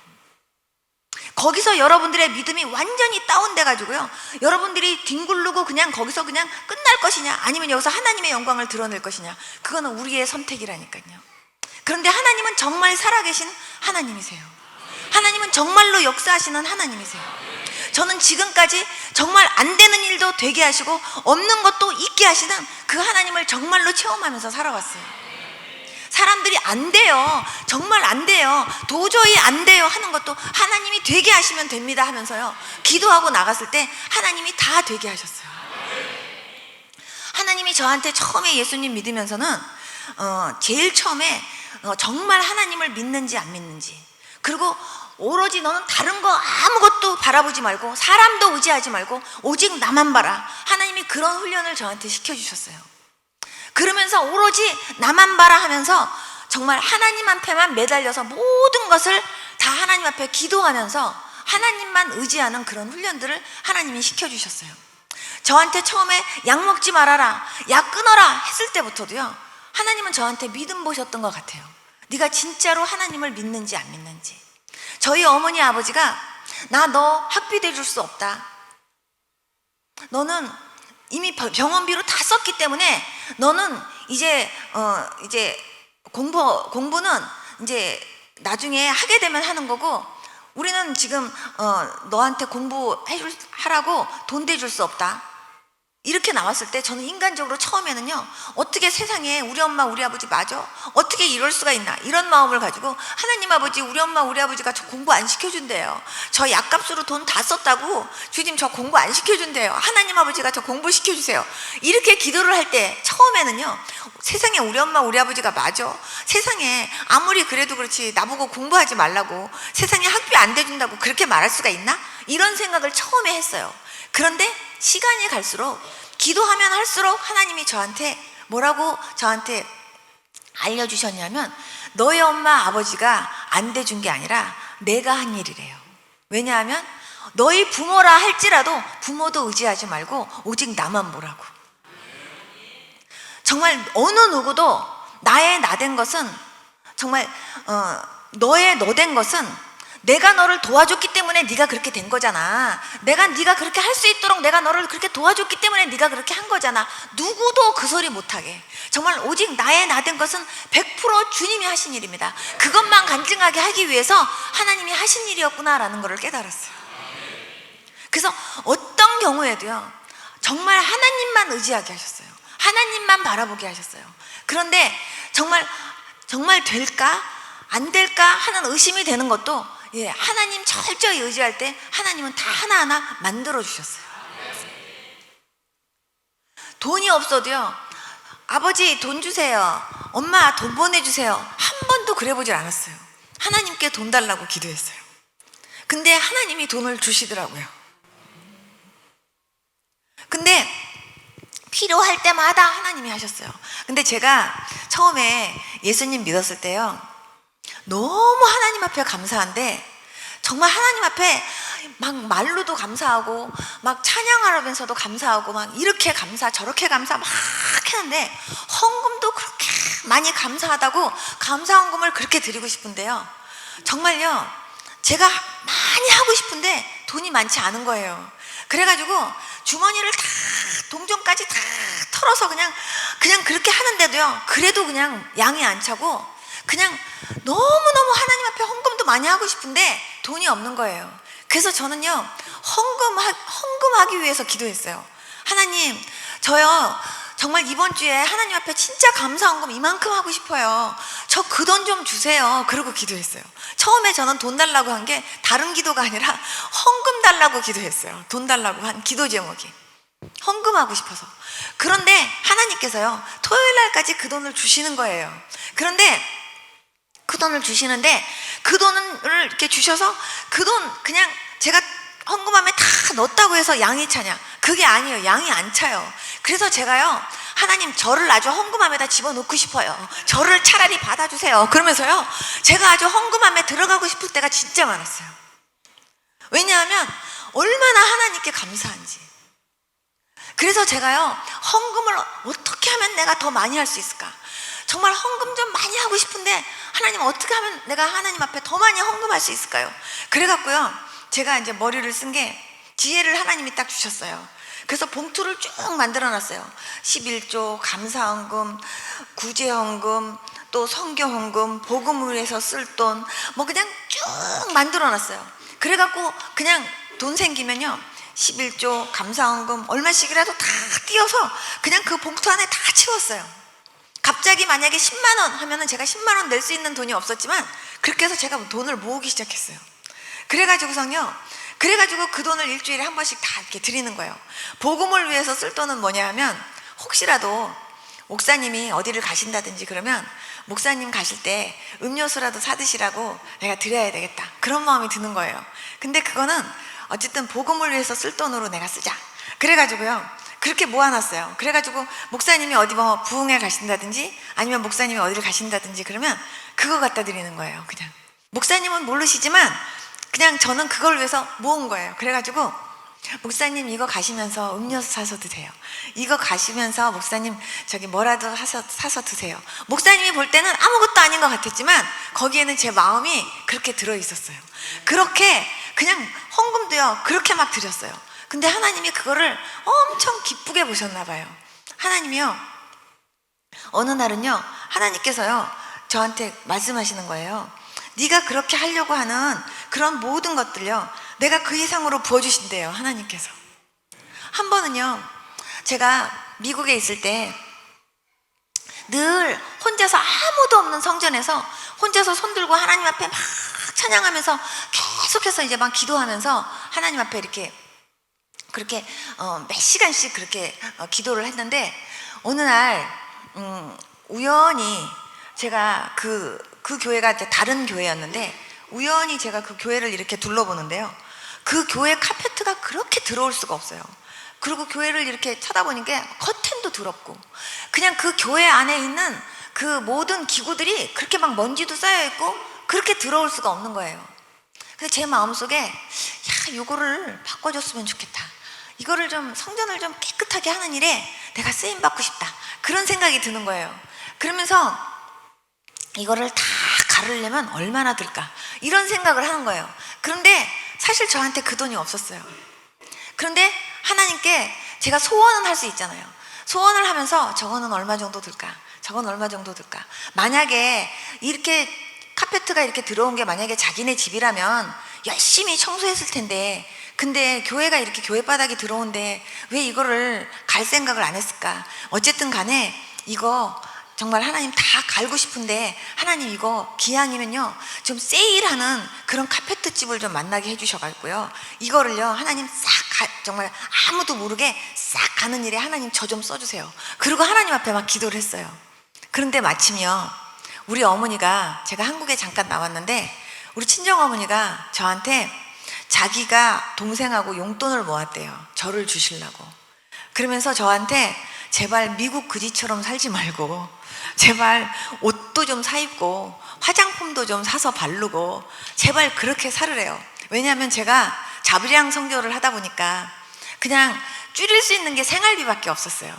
거기서 여러분들의 믿음이 완전히 다운돼 가지고요, 여러분들이 뒹굴르고 그냥 거기서 그냥 끝날 것이냐, 아니면 여기서 하나님의 영광을 드러낼 것이냐, 그거는 우리의 선택이라니까요. 그런데 하나님은 정말 살아계신 하나님이세요. 하나님은 정말로 역사하시는 하나님이세요. 저는 지금까지 정말 안 되는 일도 되게 하시고 없는 것도 있게 하시는 그 하나님을 정말로 체험하면서 살아왔어요. 사람들이 안 돼요, 정말 안 돼요, 도저히 안 돼요 하는 것도 하나님이 되게 하시면 됩니다 하면서요, 기도하고 나갔을 때 하나님이 다 되게 하셨어요. 하나님이 저한테 처음에 예수님 믿으면서는 제일 처음에 정말 하나님을 믿는지 안 믿는지, 그리고 오로지 너는 다른 거 아무것도 바라보지 말고 사람도 의지하지 말고 오직 나만 봐라, 하나님이 그런 훈련을 저한테 시켜주셨어요. 그러면서 오로지 나만 봐라 하면서 정말 하나님 앞에만 매달려서 모든 것을 다 하나님 앞에 기도하면서 하나님만 의지하는 그런 훈련들을 하나님이 시켜주셨어요. 저한테 처음에 약 먹지 말아라, 약 끊어라 했을 때부터도요, 하나님은 저한테 믿음 보셨던 것 같아요. 네가 진짜로 하나님을 믿는지 안 믿는지. 저희 어머니 아버지가 나 너 학비 대줄 수 없다, 너는 이미 병원비로 다 썼기 때문에 너는 이제 공부는 이제 나중에 하게 되면 하는 거고, 우리는 지금 너한테 하라고 돈 대줄 수 없다. 이렇게 나왔을 때 저는 인간적으로 처음에는요, 어떻게 세상에 우리 엄마 우리 아버지 맞아? 어떻게 이럴 수가 있나, 이런 마음을 가지고 하나님 아버지, 우리 엄마 우리 아버지가 저 공부 안 시켜준대요. 저 약값으로 돈 다 썼다고 주님 저 공부 안 시켜준대요. 하나님 아버지가 저 공부 시켜주세요. 이렇게 기도를 할 때 처음에는요, 세상에 우리 엄마 우리 아버지가 맞아? 세상에 아무리 그래도 그렇지 나보고 공부하지 말라고, 세상에 학비 안 대준다고 그렇게 말할 수가 있나? 이런 생각을 처음에 했어요. 그런데 시간이 갈수록, 기도하면 할수록 하나님이 저한테 뭐라고 저한테 알려주셨냐면, 너의 엄마 아버지가 안 대준 게 아니라 내가 한 일이래요. 왜냐하면 너희 부모라 할지라도 부모도 의지하지 말고 오직 나만 보라고. 정말 어느 누구도 나의 나된 것은, 정말 너의 너된 것은 내가 너를 도와줬기 때문에 네가 그렇게 된 거잖아. 네가 그렇게 할 수 있도록 내가 너를 그렇게 도와줬기 때문에 네가 그렇게 한 거잖아. 누구도 그 소리 못하게. 정말 오직 나의 나된 것은 100% 주님이 하신 일입니다. 그것만 간증하게 하기 위해서 하나님이 하신 일이었구나라는 것을 깨달았어요. 그래서 어떤 경우에도요, 정말 하나님만 의지하게 하셨어요. 하나님만 바라보게 하셨어요. 그런데 정말 될까 안 될까 하는 의심이 되는 것도, 하나님 철저히 의지할 때 하나님은 다 하나하나 만들어 주셨어요. 돈이 없어도요, 아버지 돈 주세요, 엄마 돈 보내주세요, 한 번도 그래 보질 않았어요. 하나님께 돈 달라고 기도했어요. 근데 하나님이 돈을 주시더라고요. 근데 필요할 때마다 하나님이 하셨어요. 근데 제가 처음에 예수님 믿었을 때요, 너무 하나님 앞에 감사한데, 정말 하나님 앞에 막 말로도 감사하고 막 찬양하면서도 감사하고 막 이렇게 감사 저렇게 감사 막 했는데, 헌금도 그렇게 많이 감사하다고 감사 헌금을 그렇게 드리고 싶은데요, 정말요 제가 많이 하고 싶은데 돈이 많지 않은 거예요. 그래가지고 주머니를 다, 동전까지 다 털어서 그냥 그렇게 하는데도요, 그래도 그냥 양이 안 차고, 그냥 너무너무 하나님 앞에 헌금도 많이 하고 싶은데 돈이 없는 거예요. 그래서 저는요, 헌금하기 위해서 기도했어요. 하나님, 저요 정말 이번 주에 하나님 앞에 진짜 감사 헌금 이만큼 하고 싶어요. 저 그 돈 좀 주세요. 그러고 기도했어요. 처음에 저는 돈 달라고 한 게 다른 기도가 아니라 헌금 달라고 기도했어요. 돈 달라고 한 기도 제목이 헌금하고 싶어서. 그런데 하나님께서요, 토요일 날까지 그 돈을 주시는 거예요. 그런데 그 돈을 주시는데, 그 돈을 이렇게 주셔서 그 돈 그냥 제가 헌금함에 다 넣었다고 해서 양이 차냐? 그게 아니에요. 양이 안 차요. 그래서 제가요, 하나님 저를 아주 헌금함에다 집어넣고 싶어요. 저를 차라리 받아주세요. 그러면서요, 제가 아주 헌금함에 들어가고 싶을 때가 진짜 많았어요. 왜냐하면 얼마나 하나님께 감사한지. 그래서 제가요, 헌금을 어떻게 하면 내가 더 많이 할 수 있을까? 정말 헌금 좀 많이 하고 싶은데, 하나님 어떻게 하면 내가 하나님 앞에 더 많이 헌금할 수 있을까요? 그래갖고요, 제가 이제 머리를 쓴 게, 지혜를 하나님이 딱 주셨어요. 그래서 봉투를 쭉 만들어 놨어요. 11조, 감사헌금, 구제헌금, 또 성교헌금, 복음을 위해서 쓸 돈, 뭐 그냥 쭉 만들어 놨어요. 그래갖고 그냥 돈 생기면요, 11조, 감사헌금 얼마씩이라도 다 띄어서 그냥 그 봉투 안에 다 채웠어요. 갑자기 만약에 10만 원 하면은 제가 10만 원 낼 수 있는 돈이 없었지만, 그렇게 해서 제가 돈을 모으기 시작했어요. 그래가지고 그 돈을 일주일에 한 번씩 다 이렇게 드리는 거예요. 복음을 위해서 쓸 돈은 뭐냐 하면, 혹시라도 목사님이 어디를 가신다든지 그러면 목사님 가실 때 음료수라도 사드시라고 내가 드려야 되겠다, 그런 마음이 드는 거예요. 근데 그거는 어쨌든 복음을 위해서 쓸 돈으로 내가 쓰자, 그래가지고요 그렇게 모아놨어요. 그래가지고 목사님이 어디 뭐 부흥회 가신다든지 아니면 목사님이 어디를 가신다든지 그러면 그거 갖다 드리는 거예요. 그냥 목사님은 모르시지만 그냥 저는 그걸 위해서 모은 거예요. 그래가지고 목사님 이거 가시면서 음료수 사서 드세요. 이거 가시면서 목사님 저기 뭐라도 사서 드세요. 목사님이 볼 때는 아무것도 아닌 것 같았지만 거기에는 제 마음이 그렇게 들어있었어요. 그렇게 그냥 헌금도요 그렇게 막 드렸어요. 근데 하나님이 그거를 엄청 기쁘게 보셨나 봐요. 하나님이요, 어느 날은요 하나님께서요 저한테 말씀하시는 거예요. 네가 그렇게 하려고 하는 그런 모든 것들요 내가 그 이상으로 부어주신대요. 하나님께서. 한 번은요 제가 미국에 있을 때 늘 혼자서 아무도 없는 성전에서 혼자서 손 들고 하나님 앞에 막 찬양하면서 계속해서 이제 막 기도하면서 하나님 앞에 이렇게 그렇게 몇 시간씩 그렇게 기도를 했는데, 어느 날 우연히 제가 그 교회가 이제 다른 교회였는데 우연히 제가 그 교회를 이렇게 둘러보는데요, 그 교회 카페트가 그렇게 더러울 수가 없어요. 그리고 교회를 이렇게 쳐다보니까 커튼도 더럽고 그냥 그 교회 안에 있는 그 모든 기구들이 그렇게 막 먼지도 쌓여있고 그렇게 더러울 수가 없는 거예요. 그래서 제 마음속에 야, 이거를 바꿔줬으면 좋겠다, 이거를 좀 성전을 좀 깨끗하게 하는 일에 내가 쓰임받고 싶다, 그런 생각이 드는 거예요. 그러면서 이거를 다 가르려면 얼마나 들까, 이런 생각을 하는 거예요. 그런데 사실 저한테 그 돈이 없었어요. 그런데 하나님께 제가 소원은 할 수 있잖아요. 소원을 하면서 저거는 얼마 정도 들까, 저건 얼마 정도 들까. 만약에 이렇게 카페트가 이렇게 들어온 게 만약에 자기네 집이라면 열심히 청소했을 텐데, 근데 교회가 이렇게 교회 바닥이 들어온데 왜 이거를 갈 생각을 안 했을까. 어쨌든 간에 이거 정말 하나님 다 갈고 싶은데 하나님 이거 기왕이면요 좀 세일하는 그런 카페트 집을 좀 만나게 해주셔가지고요, 이거를요 하나님 정말 아무도 모르게 싹 가는 일에 하나님 저 좀 써주세요. 그리고 하나님 앞에 막 기도를 했어요. 그런데 마침요 우리 어머니가, 제가 한국에 잠깐 나왔는데 우리 친정어머니가 저한테 자기가 동생하고 용돈을 모았대요, 저를 주시려고. 그러면서 저한테 제발 미국 그지처럼 살지 말고 제발 옷도 좀 사 입고 화장품도 좀 사서 바르고 제발 그렇게 살으래요. 왜냐하면 제가 자비량 선교를 하다 보니까 그냥 줄일 수 있는 게 생활비밖에 없었어요.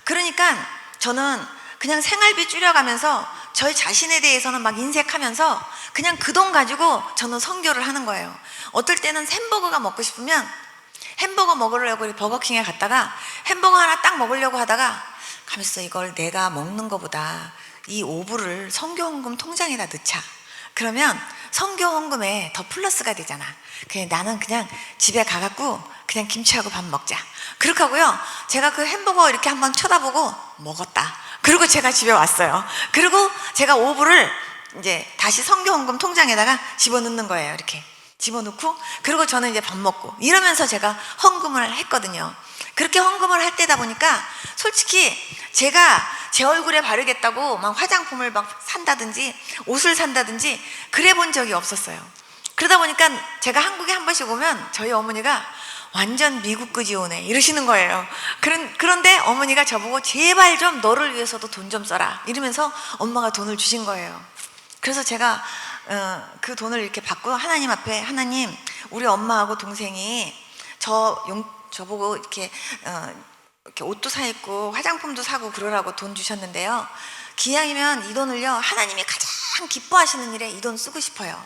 그러니까 저는 그냥 생활비 줄여가면서 저희 자신에 대해서는 막 인색하면서 그냥 그 돈 가지고 저는 선교를 하는 거예요. 어떨 때는 햄버거가 먹고 싶으면 햄버거 먹으려고 버거킹에 갔다가 햄버거 하나 딱 먹으려고 하다가 가면서 이걸 내가 먹는 것보다 이 오불을 선교헌금 통장에다 넣자. 그러면 선교헌금에 더 플러스가 되잖아. 그냥 나는 그냥 집에 가갖고 그냥 김치하고 밥 먹자. 그렇게 하고요, 제가 그 햄버거 이렇게 한번 쳐다보고 먹었다. 그리고 제가 집에 왔어요. 그리고 제가 오불을 이제 다시 선교헌금 통장에다가 집어넣는 거예요. 이렇게 집어넣고, 그리고 저는 이제 밥 먹고 이러면서 제가 헌금을 했거든요. 그렇게 헌금을 할 때다 보니까 솔직히 제가 제 얼굴에 바르겠다고 막 화장품을 막 산다든지 옷을 산다든지 그래 본 적이 없었어요. 그러다 보니까 제가 한국에 한 번씩 오면 저희 어머니가 완전 미국 그지 오네 이러시는 거예요. 그런데 어머니가 저보고 제발 좀 너를 위해서도 돈 좀 써라 이러면서 엄마가 돈을 주신 거예요. 그래서 제가 그 돈을 이렇게 받고 하나님 앞에, 하나님 우리 엄마하고 동생이 저보고 이렇게 옷도 사 입고 화장품도 사고 그러라고 돈 주셨는데요, 기왕이면 이 돈을요 하나님이 가장 기뻐하시는 일에 이 돈 쓰고 싶어요.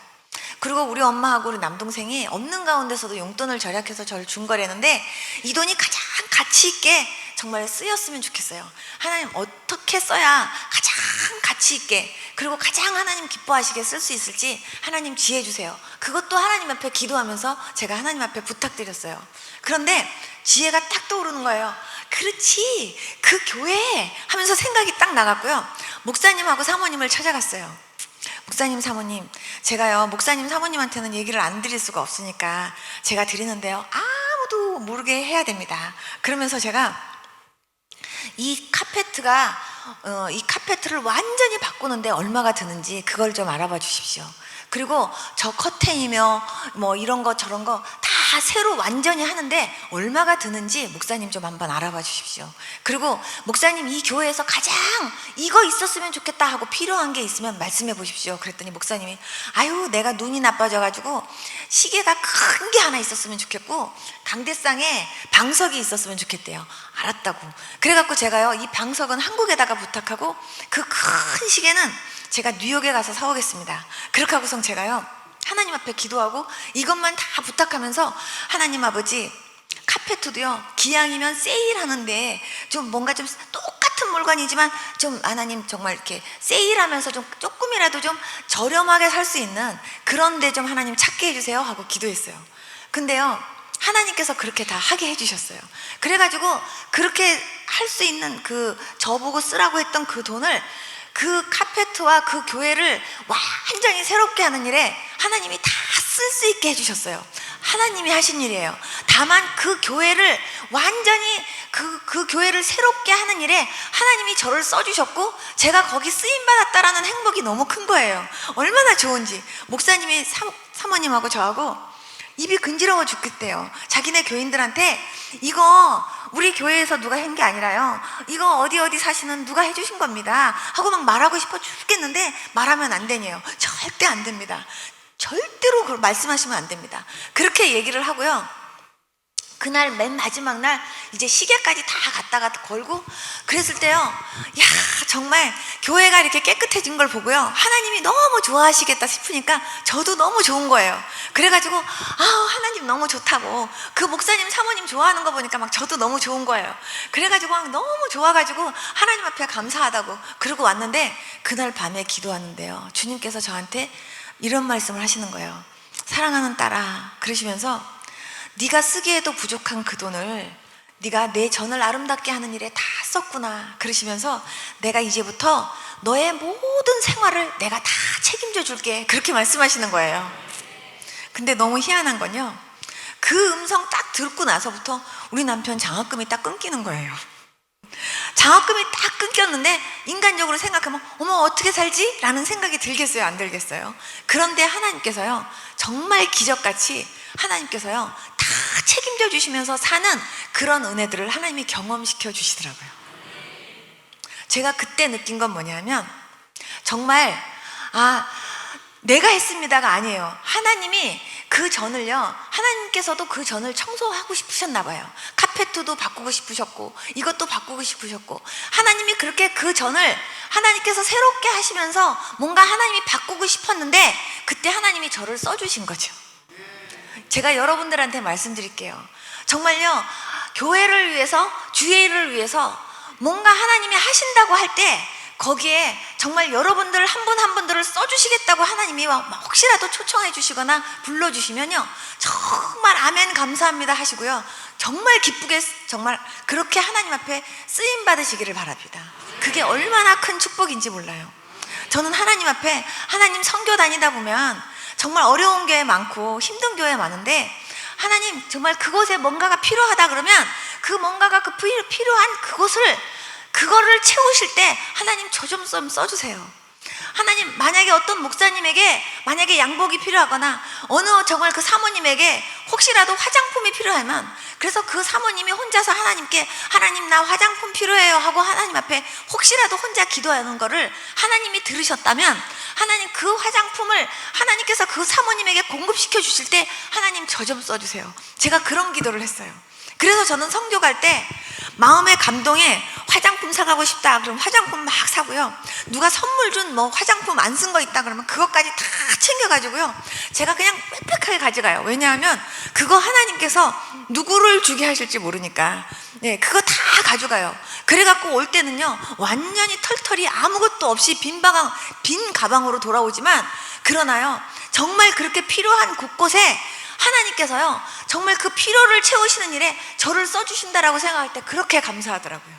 그리고 우리 엄마하고 우리 남동생이 없는 가운데서도 용돈을 절약해서 저를 준 거라는데 이 돈이 가장 가치 있게 정말 쓰였으면 좋겠어요. 하나님 어떻게 써야 가장 가치 있게 그리고 가장 하나님 기뻐하시게 쓸 수 있을지 하나님 지혜 주세요. 그것도 하나님 앞에 기도하면서 제가 하나님 앞에 부탁드렸어요. 그런데 지혜가 딱 떠오르는 거예요. 그렇지, 그 교회 하면서 생각이 딱 나갔고요, 목사님하고 사모님을 찾아갔어요. 목사님 사모님, 제가요 목사님 사모님한테는 얘기를 안 드릴 수가 없으니까 제가 드리는데요 아무도 모르게 해야 됩니다. 그러면서 제가 이 카페트를 완전히 바꾸는데 얼마가 드는지 그걸 좀 알아봐 주십시오. 그리고 저 커튼이며 뭐 이런 거 저런 거 다 새로 완전히 하는데 얼마가 드는지 목사님 좀 한번 알아봐 주십시오. 그리고 목사님 이 교회에서 가장 이거 있었으면 좋겠다 하고 필요한 게 있으면 말씀해 보십시오. 그랬더니 목사님이 아유 내가 눈이 나빠져 가지고 시계가 큰 게 하나 있었으면 좋겠고 강대상에 방석이 있었으면 좋겠대요. 알았다고. 그래갖고 제가요 이 방석은 한국에다가 부탁하고 그 큰 시계는 제가 뉴욕에 가서 사오겠습니다. 그렇게 하고선 제가요 하나님 앞에 기도하고 이것만 다 부탁하면서 하나님 아버지 카페트도요 기왕이면 세일하는데 좀 뭔가 좀 똑같은 물건이지만 좀 하나님 정말 이렇게 세일하면서 좀 조금이라도 좀 저렴하게 살 수 있는 그런 데 좀 하나님 찾게 해주세요 하고 기도했어요. 근데요 하나님께서 그렇게 다 하게 해주셨어요. 그래가지고 그렇게 할 수 있는 저보고 쓰라고 했던 그 돈을 그 카페트와 그 교회를 완전히 새롭게 하는 일에 하나님이 다 쓸 수 있게 해주셨어요. 하나님이 하신 일이에요. 다만 그 교회를 완전히 그 교회를 새롭게 하는 일에 하나님이 저를 써주셨고 제가 거기 쓰임받았다라는 행복이 너무 큰 거예요. 얼마나 좋은지. 목사님이 사모님하고 저하고 입이 근지러워 죽겠대요. 자기네 교인들한테 이거 우리 교회에서 누가 한 게 아니라요, 이거 어디 사시는 누가 해주신 겁니다 하고 막 말하고 싶어 죽겠는데 말하면 안 되네요. 절대 안 됩니다. 절대로 그걸 말씀하시면 안 됩니다. 그렇게 얘기를 하고요, 그날 맨 마지막 날 이제 시계까지 다 갖다가 걸고 그랬을 때요, 야 정말 교회가 이렇게 깨끗해진 걸 보고요 하나님이 너무 좋아하시겠다 싶으니까 저도 너무 좋은 거예요. 그래가지고 하나님 너무 좋다고, 그 목사님 사모님 좋아하는 거 보니까 막 저도 너무 좋은 거예요. 그래가지고 막 너무 좋아가지고 하나님 앞에 감사하다고 그러고 왔는데, 그날 밤에 기도하는데요 주님께서 저한테 이런 말씀을 하시는 거예요. 사랑하는 딸아, 그러시면서 네가 쓰기에도 부족한 그 돈을 네가 내 전을 아름답게 하는 일에 다 썼구나 그러시면서 내가 이제부터 너의 모든 생활을 내가 다 책임져 줄게, 그렇게 말씀하시는 거예요. 근데 너무 희한한 건요, 그 음성 딱 듣고 나서부터 우리 남편 장학금이 딱 끊기는 거예요. 장학금이 딱 끊겼는데 인간적으로 생각하면 어머 어떻게 살지? 라는 생각이 들겠어요, 안 들겠어요? 그런데 하나님께서요 정말 기적같이 하나님께서요 다 책임져 주시면서 사는 그런 은혜들을 하나님이 경험시켜 주시더라고요. 제가 그때 느낀 건 뭐냐면 정말 내가 했습니다가 아니에요. 하나님이 그 전을요, 하나님께서도 그 전을 청소하고 싶으셨나 봐요. 카페트도 바꾸고 싶으셨고 이것도 바꾸고 싶으셨고, 하나님이 그렇게 그 전을 하나님께서 새롭게 하시면서 뭔가 하나님이 바꾸고 싶었는데 그때 하나님이 저를 써주신 거죠. 제가 여러분들한테 말씀드릴게요. 정말요 교회를 위해서, 주의 일을 위해서 뭔가 하나님이 하신다고 할 때 거기에 정말 여러분들 한 분 한 분들을 써주시겠다고 하나님이 혹시라도 초청해 주시거나 불러주시면요 정말 아멘 감사합니다 하시고요 정말 기쁘게 정말 그렇게 하나님 앞에 쓰임 받으시기를 바랍니다. 그게 얼마나 큰 축복인지 몰라요. 저는 하나님 앞에, 하나님 선교 다니다 보면 정말 어려운 교회 많고 힘든 교회 많은데 하나님 정말 그곳에 뭔가가 필요하다 그러면 그 뭔가가 필요한 그거를 채우실 때 하나님 저 좀 써주세요. 하나님 만약에 어떤 목사님에게 만약에 양복이 필요하거나 어느 정말 그 사모님에게 혹시라도 화장품이 필요하면, 그래서 그 사모님이 혼자서 하나님께 하나님 나 화장품 필요해요 하고 하나님 앞에 혹시라도 혼자 기도하는 거를 하나님이 들으셨다면 하나님 그 화장품을 하나님께서 그 사모님에게 공급시켜 주실 때 하나님 저 좀 써주세요. 제가 그런 기도를 했어요. 그래서 저는 선교 갈 때 마음의 감동에 화장품 사가고 싶다 그러면 화장품 막 사고요, 누가 선물 준 뭐 화장품 안 쓴 거 있다 그러면 그것까지 다 챙겨가지고요 제가 그냥 빽빽하게 가져가요. 왜냐하면 그거 하나님께서 누구를 주게 하실지 모르니까 그거 다 가져가요. 그래갖고 올 때는요 완전히 털털이 아무것도 없이 빈 가방으로 돌아오지만, 그러나요 정말 그렇게 필요한 곳곳에 하나님께서요 정말 그 필요를 채우시는 일에 저를 써주신다라고 생각할 때 그렇게 감사하더라고요.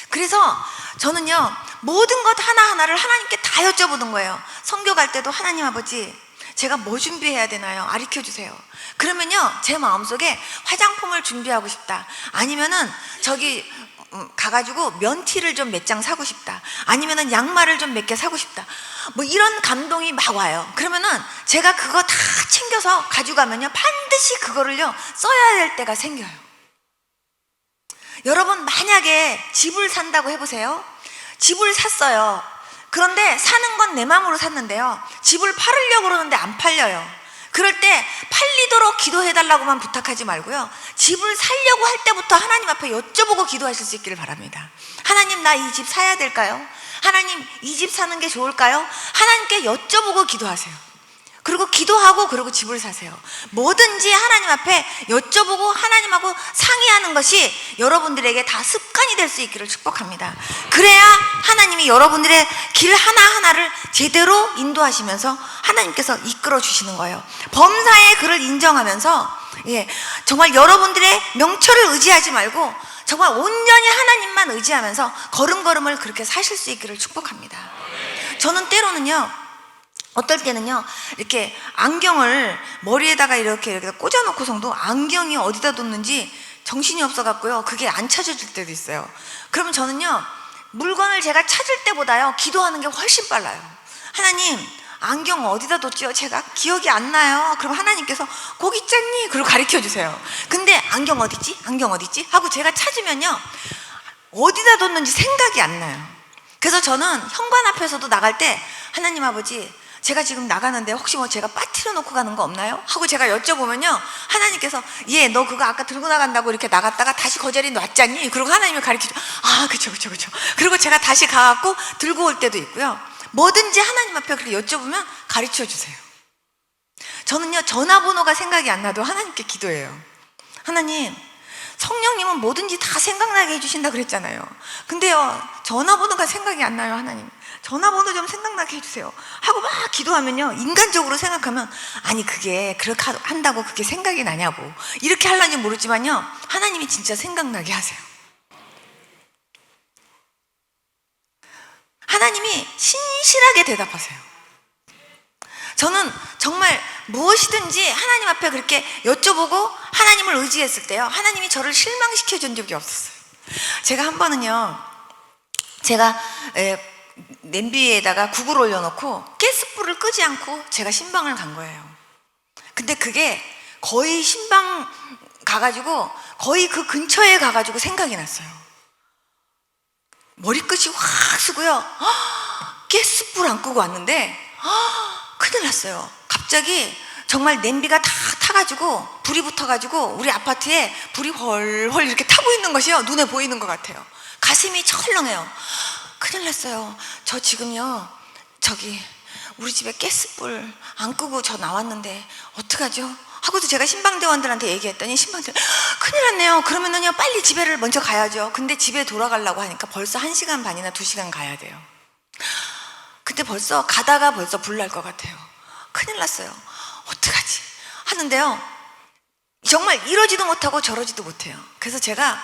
그래서 저는요 모든 것 하나하나를 하나님께 다 여쭤보는 거예요. 선교 갈 때도 하나님 아버지 제가 뭐 준비해야 되나요? 가르쳐 주세요. 그러면요 제 마음속에 화장품을 준비하고 싶다, 아니면은 저기 가가지고 면티를 좀 몇 장 사고 싶다, 아니면은 양말을 좀 몇 개 사고 싶다, 뭐 이런 감동이 막 와요. 그러면은 제가 그거 다 챙겨서 가져가면요 반드시 그거를요 써야 될 때가 생겨요. 여러분 만약에 집을 산다고 해보세요. 집을 샀어요. 그런데 사는 건 내 마음으로 샀는데요 집을 팔으려고 그러는데 안 팔려요. 그럴 때 팔리도록 기도해달라고만 부탁하지 말고요 집을 살려고 할 때부터 하나님 앞에 여쭤보고 기도하실 수 있기를 바랍니다. 하나님 나 이 집 사야 될까요? 하나님 이 집 사는 게 좋을까요? 하나님께 여쭤보고 기도하세요. 그리고 기도하고 그리고 집을 사세요. 뭐든지 하나님 앞에 여쭤보고 하나님하고 상의하는 것이 여러분들에게 다 습관이 될 수 있기를 축복합니다. 그래야 하나님이 여러분들의 길 하나하나를 제대로 인도하시면서 하나님께서 이끌어 주시는 거예요. 범사의 그를 인정하면서 정말 여러분들의 명철을 의지하지 말고 정말 온전히 하나님만 의지하면서 걸음걸음을 그렇게 사실 수 있기를 축복합니다. 저는 때로는요, 어떨 때는요, 이렇게 안경을 머리에다가 이렇게 꽂아놓고서도 안경이 어디다 뒀는지 정신이 없어갖고요, 그게 안 찾아질 때도 있어요. 그러면 저는요, 물건을 제가 찾을 때보다요, 기도하는 게 훨씬 빨라요. 하나님, 안경 어디다 뒀지요? 제가 기억이 안 나요. 그럼 하나님께서 거기 있잖니? 그리고 가르쳐 주세요. 근데 안경 어디지? 안경 어디지? 하고 제가 찾으면요, 어디다 뒀는지 생각이 안 나요. 그래서 저는 현관 앞에서도 나갈 때 하나님 아버지, 제가 지금 나가는데 혹시 뭐 제가 빠뜨려 놓고 가는 거 없나요? 하고 제가 여쭤보면요, 하나님께서 너 그거 아까 들고 나간다고 이렇게 나갔다가 다시 그 자리에 놨잖니? 그리고 하나님이 가르쳐줘. 그쵸. 그리고 제가 다시 가갖고 들고 올 때도 있고요. 뭐든지 하나님 앞에 그렇게 여쭤보면 가르쳐 주세요. 저는요, 전화번호가 생각이 안 나도 하나님께 기도해요. 하나님, 성령님은 뭐든지 다 생각나게 해주신다 그랬잖아요. 근데요, 전화번호가 생각이 안 나요. 하나님, 전화번호 좀 생각나게 해주세요 하고 막 기도하면요, 인간적으로 생각하면 아니 그게 그렇게 한다고 그게 생각이 나냐고 이렇게 하려는지 모르지만요, 하나님이 진짜 생각나게 하세요. 하나님이 신실하게 대답하세요. 저는 정말 무엇이든지 하나님 앞에 그렇게 여쭤보고 하나님을 의지했을 때요, 하나님이 저를 실망시켜 준 적이 없었어요. 제가 한 번은요, 제가 냄비에다가 국을 올려놓고 가스불을 끄지 않고 제가 신방을 간 거예요. 근데 그게 거의 신방 가가지고 거의 그 근처에 가가지고 생각이 났어요. 머리끝이 확 쓰고요, 가스불 안 끄고 왔는데 큰일 났어요. 갑자기 정말 냄비가 다 타가지고 불이 붙어가지고 우리 아파트에 불이 헐헐 이렇게 타고 있는 것이요, 눈에 보이는 것 같아요. 가슴이 철렁해요. 큰일 났어요. 저 지금요, 우리 집에 가스불 안 끄고 저 나왔는데 어떡하죠? 하고도 제가 신방대원들한테 얘기했더니 신방대원, 큰일 났네요. 그러면은요, 빨리 집에를 먼저 가야죠. 근데 집에 돌아가려고 하니까 벌써 1시간 반이나 2시간 가야 돼요. 근데 가다가 벌써 불 날 것 같아요. 큰일 났어요. 어떡하지? 하는데요, 정말 이러지도 못하고 저러지도 못해요. 그래서 제가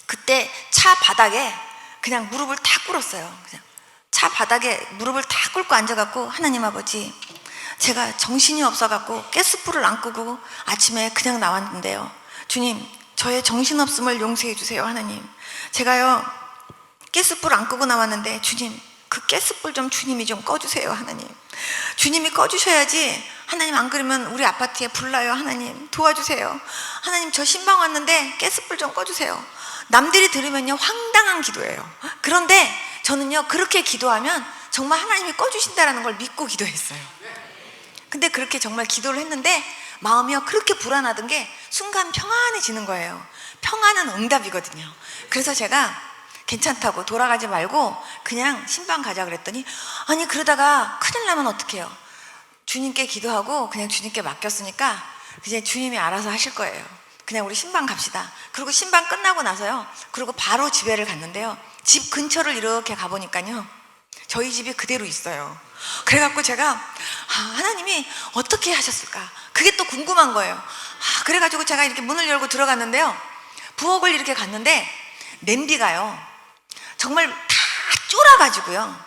그때 차 바닥에 그냥 무릎을 탁 꿇었어요. 그냥 차 바닥에 무릎을 탁 꿇고 앉아갖고, 하나님 아버지, 제가 정신이 없어갖고 가스불을 안 끄고 아침에 그냥 나왔는데요, 주님, 저의 정신없음을 용서해 주세요. 하나님, 제가요 가스불 안 끄고 나왔는데 주님, 그 가스불 좀 주님이 좀 꺼주세요. 하나님, 주님이 꺼주셔야지. 하나님, 안 그러면 우리 아파트에 불 나요. 하나님, 도와주세요. 하나님, 저 신방 왔는데 가스불 좀 꺼주세요. 남들이 들으면요, 황당한 기도예요. 그런데 저는요, 그렇게 기도하면 정말 하나님이 꺼주신다라는 걸 믿고 기도했어요. 근데 그렇게 정말 기도를 했는데 마음이요, 그렇게 불안하던 게 순간 평안해지는 거예요. 평안은 응답이거든요. 그래서 제가 괜찮다고 돌아가지 말고 그냥 신방 가자 그랬더니, 아니 그러다가 큰일 나면 어떡해요? 주님께 기도하고 그냥 주님께 맡겼으니까 이제 주님이 알아서 하실 거예요. 그냥 우리 신방 갑시다. 그리고 신방 끝나고 나서요, 그리고 바로 집에를 갔는데요, 집 근처를 이렇게 가보니까요, 저희 집이 그대로 있어요. 그래갖고 제가 하나님이 어떻게 하셨을까, 그게 또 궁금한 거예요. 그래가지고 제가 이렇게 문을 열고 들어갔는데요, 부엌을 이렇게 갔는데 냄비가요 정말 다 쫄아가지고요,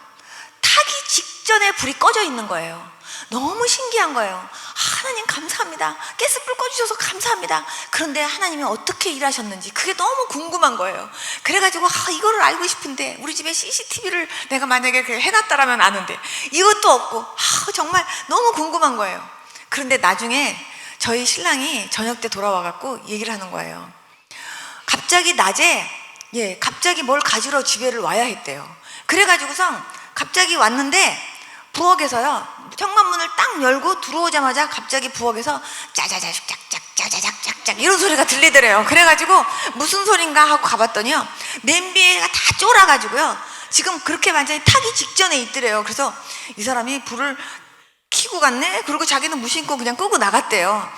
타기 직전에 불이 꺼져 있는 거예요. 너무 신기한 거예요. 하나님 감사합니다. 가스불 꺼주셔서 감사합니다. 그런데 하나님이 어떻게 일하셨는지 그게 너무 궁금한 거예요. 그래가지고 이거를 알고 싶은데, 우리 집에 CCTV를 내가 만약에 해놨다라면 아는데 이것도 없고, 정말 너무 궁금한 거예요. 그런데 나중에 저희 신랑이 저녁 때 돌아와갖고 얘기를 하는 거예요. 갑자기 낮에 갑자기 뭘 가지러 집에를 와야 했대요. 그래가지고선 갑자기 왔는데 부엌에서요, 현관문을 딱 열고 들어오자마자 갑자기 부엌에서 짜자자 짝짝짝짝짝짝 이런 소리가 들리더래요. 그래가지고 무슨 소린가 하고 가봤더니요, 냄비가 다 쫄아가지고요, 지금 그렇게 완전히 타기 직전에 있더래요. 그래서 이 사람이 불을 켜고 키고 갔네? 그리고 자기는 무심코 그냥 끄고 나갔대요.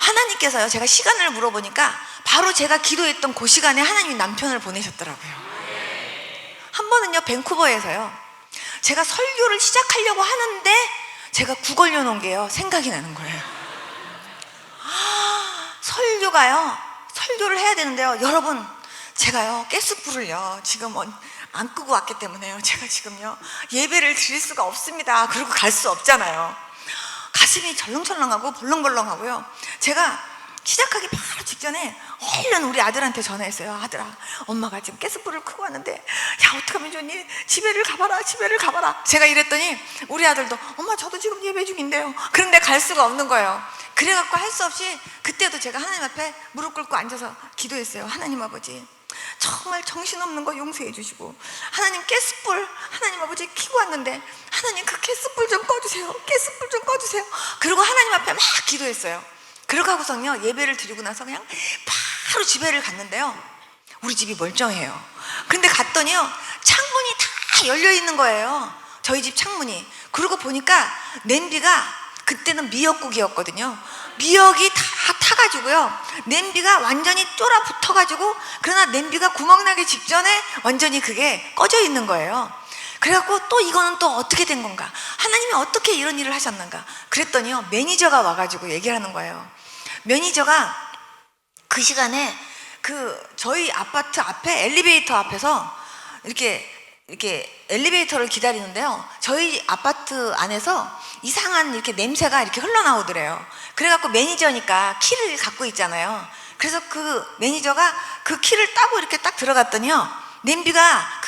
하나님께서요, 제가 시간을 물어보니까 바로 제가 기도했던 그 시간에 하나님이 남편을 보내셨더라고요. 한 번은요, 밴쿠버에서요, 제가 설교를 시작하려고 하는데 제가 국 올려놓은 게요, 생각이 나는 거예요. 설교를 해야 되는데요, 여러분, 제가요, 가스불을요, 지금 안 끄고 왔기 때문에요, 제가 지금요, 예배를 드릴 수가 없습니다. 그리고 갈 수 없잖아요. 가슴이 절렁절렁하고 벌렁벌렁하고요. 제가 시작하기 바로 직전에 얼른 우리 아들한테 전화했어요. 아들아, 엄마가 지금 가스불을 끄고 왔는데, 야, 어떡하면 좋니? 집에를 가봐라. 제가 이랬더니 우리 아들도, 엄마, 저도 지금 예배 중인데요. 그런데 갈 수가 없는 거예요. 그래갖고 할 수 없이 그때도 제가 하나님 앞에 무릎 꿇고 앉아서 기도했어요. 하나님 아버지, 정말 정신없는 거 용서해 주시고, 하나님, 가스불 하나님 아버지 켜고 왔는데, 하나님 그 가스불 좀 꺼주세요. 그리고 하나님 앞에 막 기도했어요. 그러고 하고서는요, 예배를 드리고 나서 그냥 바로 집에를 갔는데요, 우리 집이 멀쩡해요. 근데 갔더니요, 창문이 다 열려 있는 거예요, 저희 집 창문이. 그러고 보니까 냄비가, 그때는 미역국이었거든요. 미역이 다 타가지고요, 냄비가 완전히 쫄아 붙어가지고, 그러나 냄비가 구멍나기 직전에 완전히 그게 꺼져 있는 거예요. 그래갖고 또 이거는 또 어떻게 된 건가, 하나님이 어떻게 이런 일을 하셨는가 그랬더니요, 매니저가 와가지고 얘기를 하는 거예요. 매니저가 그 시간에 저희 아파트 앞에 엘리베이터 앞에서 이렇게 엘리베이터를 기다리는데요, 저희 아파트 안에서 이상한 이렇게 냄새가 이렇게 흘러나오더래요. 그래갖고 매니저니까 키를 갖고 있잖아요. 그래서 그 매니저가 그 키를 따고 이렇게 딱 들어갔더니요, 냄비가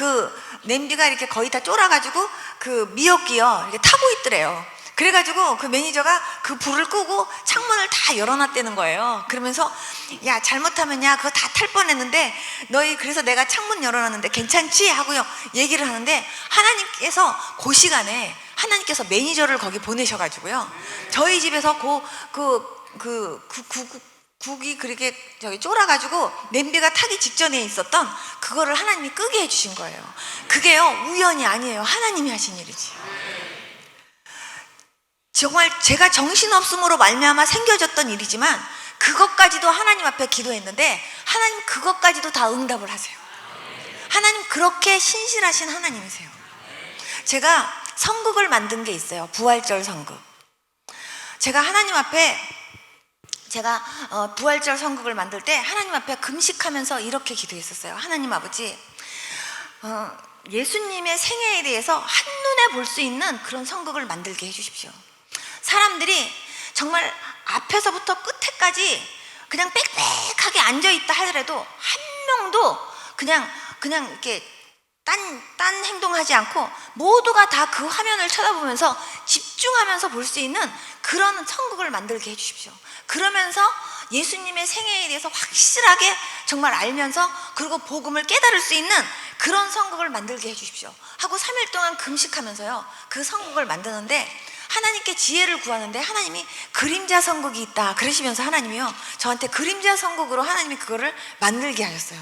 이렇게 거의 다 쫄아가지고 그 미역기요, 이렇게 타고 있더래요. 그래가지고 그 매니저가 그 불을 끄고 창문을 다 열어놨다는 거예요. 그러면서, 야, 잘못하면야 그거 다 탈 뻔했는데 너희, 그래서 내가 창문 열어놨는데 괜찮지? 하고요 얘기를 하는데, 하나님께서 그 시간에 하나님께서 매니저를 거기 보내셔가지고요, 저희 집에서 국이 그렇게 쫄아가지고 냄비가 타기 직전에 있었던 그거를 하나님이 끄게 해주신 거예요. 그게요, 우연이 아니에요. 하나님이 하신 일이지. 정말 제가 정신없음으로 말미암아 생겨졌던 일이지만, 그것까지도 하나님 앞에 기도했는데 하나님 그것까지도 다 응답을 하세요. 하나님 그렇게 신실하신 하나님이세요. 제가 선극을 만든 게 있어요. 부활절 선극. 제가 하나님 앞에, 부활절 선극을 만들 때 하나님 앞에 금식하면서 이렇게 기도했었어요. 하나님 아버지, 예수님의 생애에 대해서 한눈에 볼 수 있는 그런 선극을 만들게 해주십시오. 사람들이 정말 앞에서부터 끝에까지 그냥 빽빽하게 앉아있다 하더라도 한 명도 그냥 이렇게 딴 행동하지 않고 모두가 다 그 화면을 쳐다보면서 집중하면서 볼 수 있는 그런 선극을 만들게 해주십시오. 그러면서 예수님의 생애에 대해서 확실하게 정말 알면서, 그리고 복음을 깨달을 수 있는 그런 선극을 만들게 해주십시오 하고 3일 동안 금식하면서요, 그 선극을 만드는데, 하나님께 지혜를 구하는데 하나님이 그림자 선극이 있다 그러시면서 하나님이요, 저한테 그림자 선극으로 하나님이 그거를 만들게 하셨어요.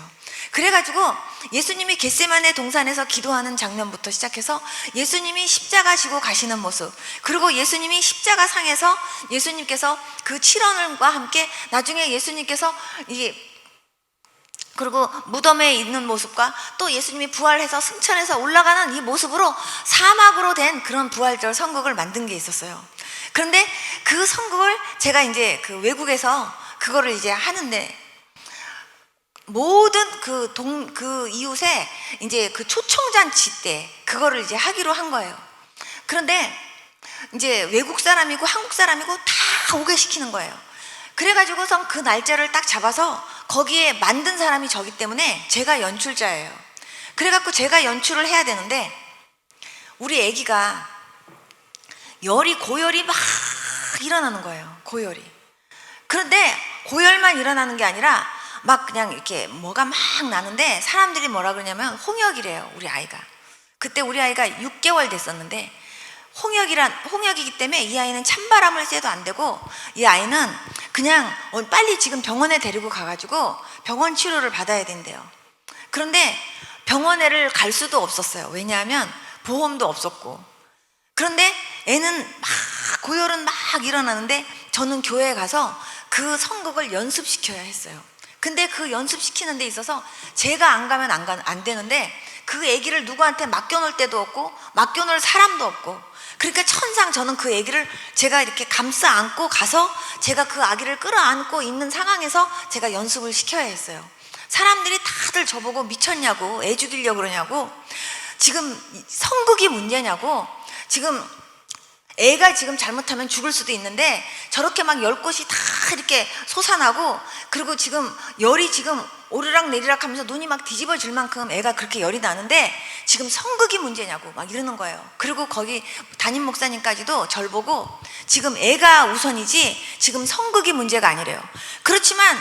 그래가지고 예수님이 겟세마네 동산에서 기도하는 장면부터 시작해서 예수님이 십자가 지고 가시는 모습, 그리고 예수님이 십자가 상에서 예수님께서 그 7원과 함께 나중에 예수님께서 그리고 무덤에 있는 모습과 또 예수님이 부활해서 승천해서 올라가는 이 모습으로 사막으로 된 그런 부활절 선극을 만든 게 있었어요. 그런데 그 선극을 제가 이제 그 외국에서 그거를 이제 하는데, 모든 그 이웃에 이제 그 초청잔치 때 그거를 이제 하기로 한 거예요. 그런데 이제 외국 사람이고 한국 사람이고 다 오게 시키는 거예요. 그래가지고선 그 날짜를 딱 잡아서 거기에 만든 사람이 저기 때문에 제가 연출자예요. 그래갖고 제가 연출을 해야 되는데, 우리 아기가 고열이 막 일어나는 거예요. 고열이. 그런데 고열만 일어나는 게 아니라 막 그냥 이렇게 뭐가 막 나는데, 사람들이 뭐라 그러냐면 홍역이래요, 우리 아이가. 그때 우리 아이가 6개월 됐었는데, 홍역이기 때문에 이 아이는 찬바람을 쐬도 안 되고, 이 아이는 그냥 빨리 지금 병원에 데리고 가가지고 병원 치료를 받아야 된대요. 그런데 병원에를 갈 수도 없었어요. 왜냐하면 보험도 없었고. 그런데 애는 막 고열은 막 일어나는데 저는 교회에 가서 그 선곡을 연습시켜야 했어요. 근데 그 연습시키는 데 있어서 제가 안 가면 안 되는데 그 아기를 누구한테 맡겨놓을 데도 없고 맡겨놓을 사람도 없고, 그러니까 천상 저는 그 아기를 제가 이렇게 감싸 안고 가서 제가 그 아기를 끌어안고 있는 상황에서 제가 연습을 시켜야 했어요. 사람들이 다들 저보고 미쳤냐고, 애 죽이려고 그러냐고, 지금 성극이 문제냐고, 지금 애가 지금 잘못하면 죽을 수도 있는데 저렇게 막 열 곳이 다 이렇게 솟아나고, 그리고 지금 열이 지금 오르락 내리락 하면서 눈이 막 뒤집어질 만큼 애가 그렇게 열이 나는데 지금 성극이 문제냐고 막 이러는 거예요. 그리고 거기 담임 목사님까지도 절 보고 지금 애가 우선이지 지금 성극이 문제가 아니래요. 그렇지만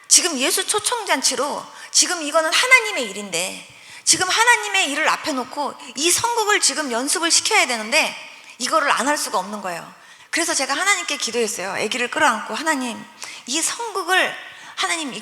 지금 예수 초청잔치로 지금 이거는 하나님의 일인데 지금 하나님의 일을 앞에 놓고 이 성극을 지금 연습을 시켜야 되는데 이거를 안 할 수가 없는 거예요. 그래서 제가 하나님께 기도했어요. 아기를 끌어안고, 하나님, 이 성극을, 하나님,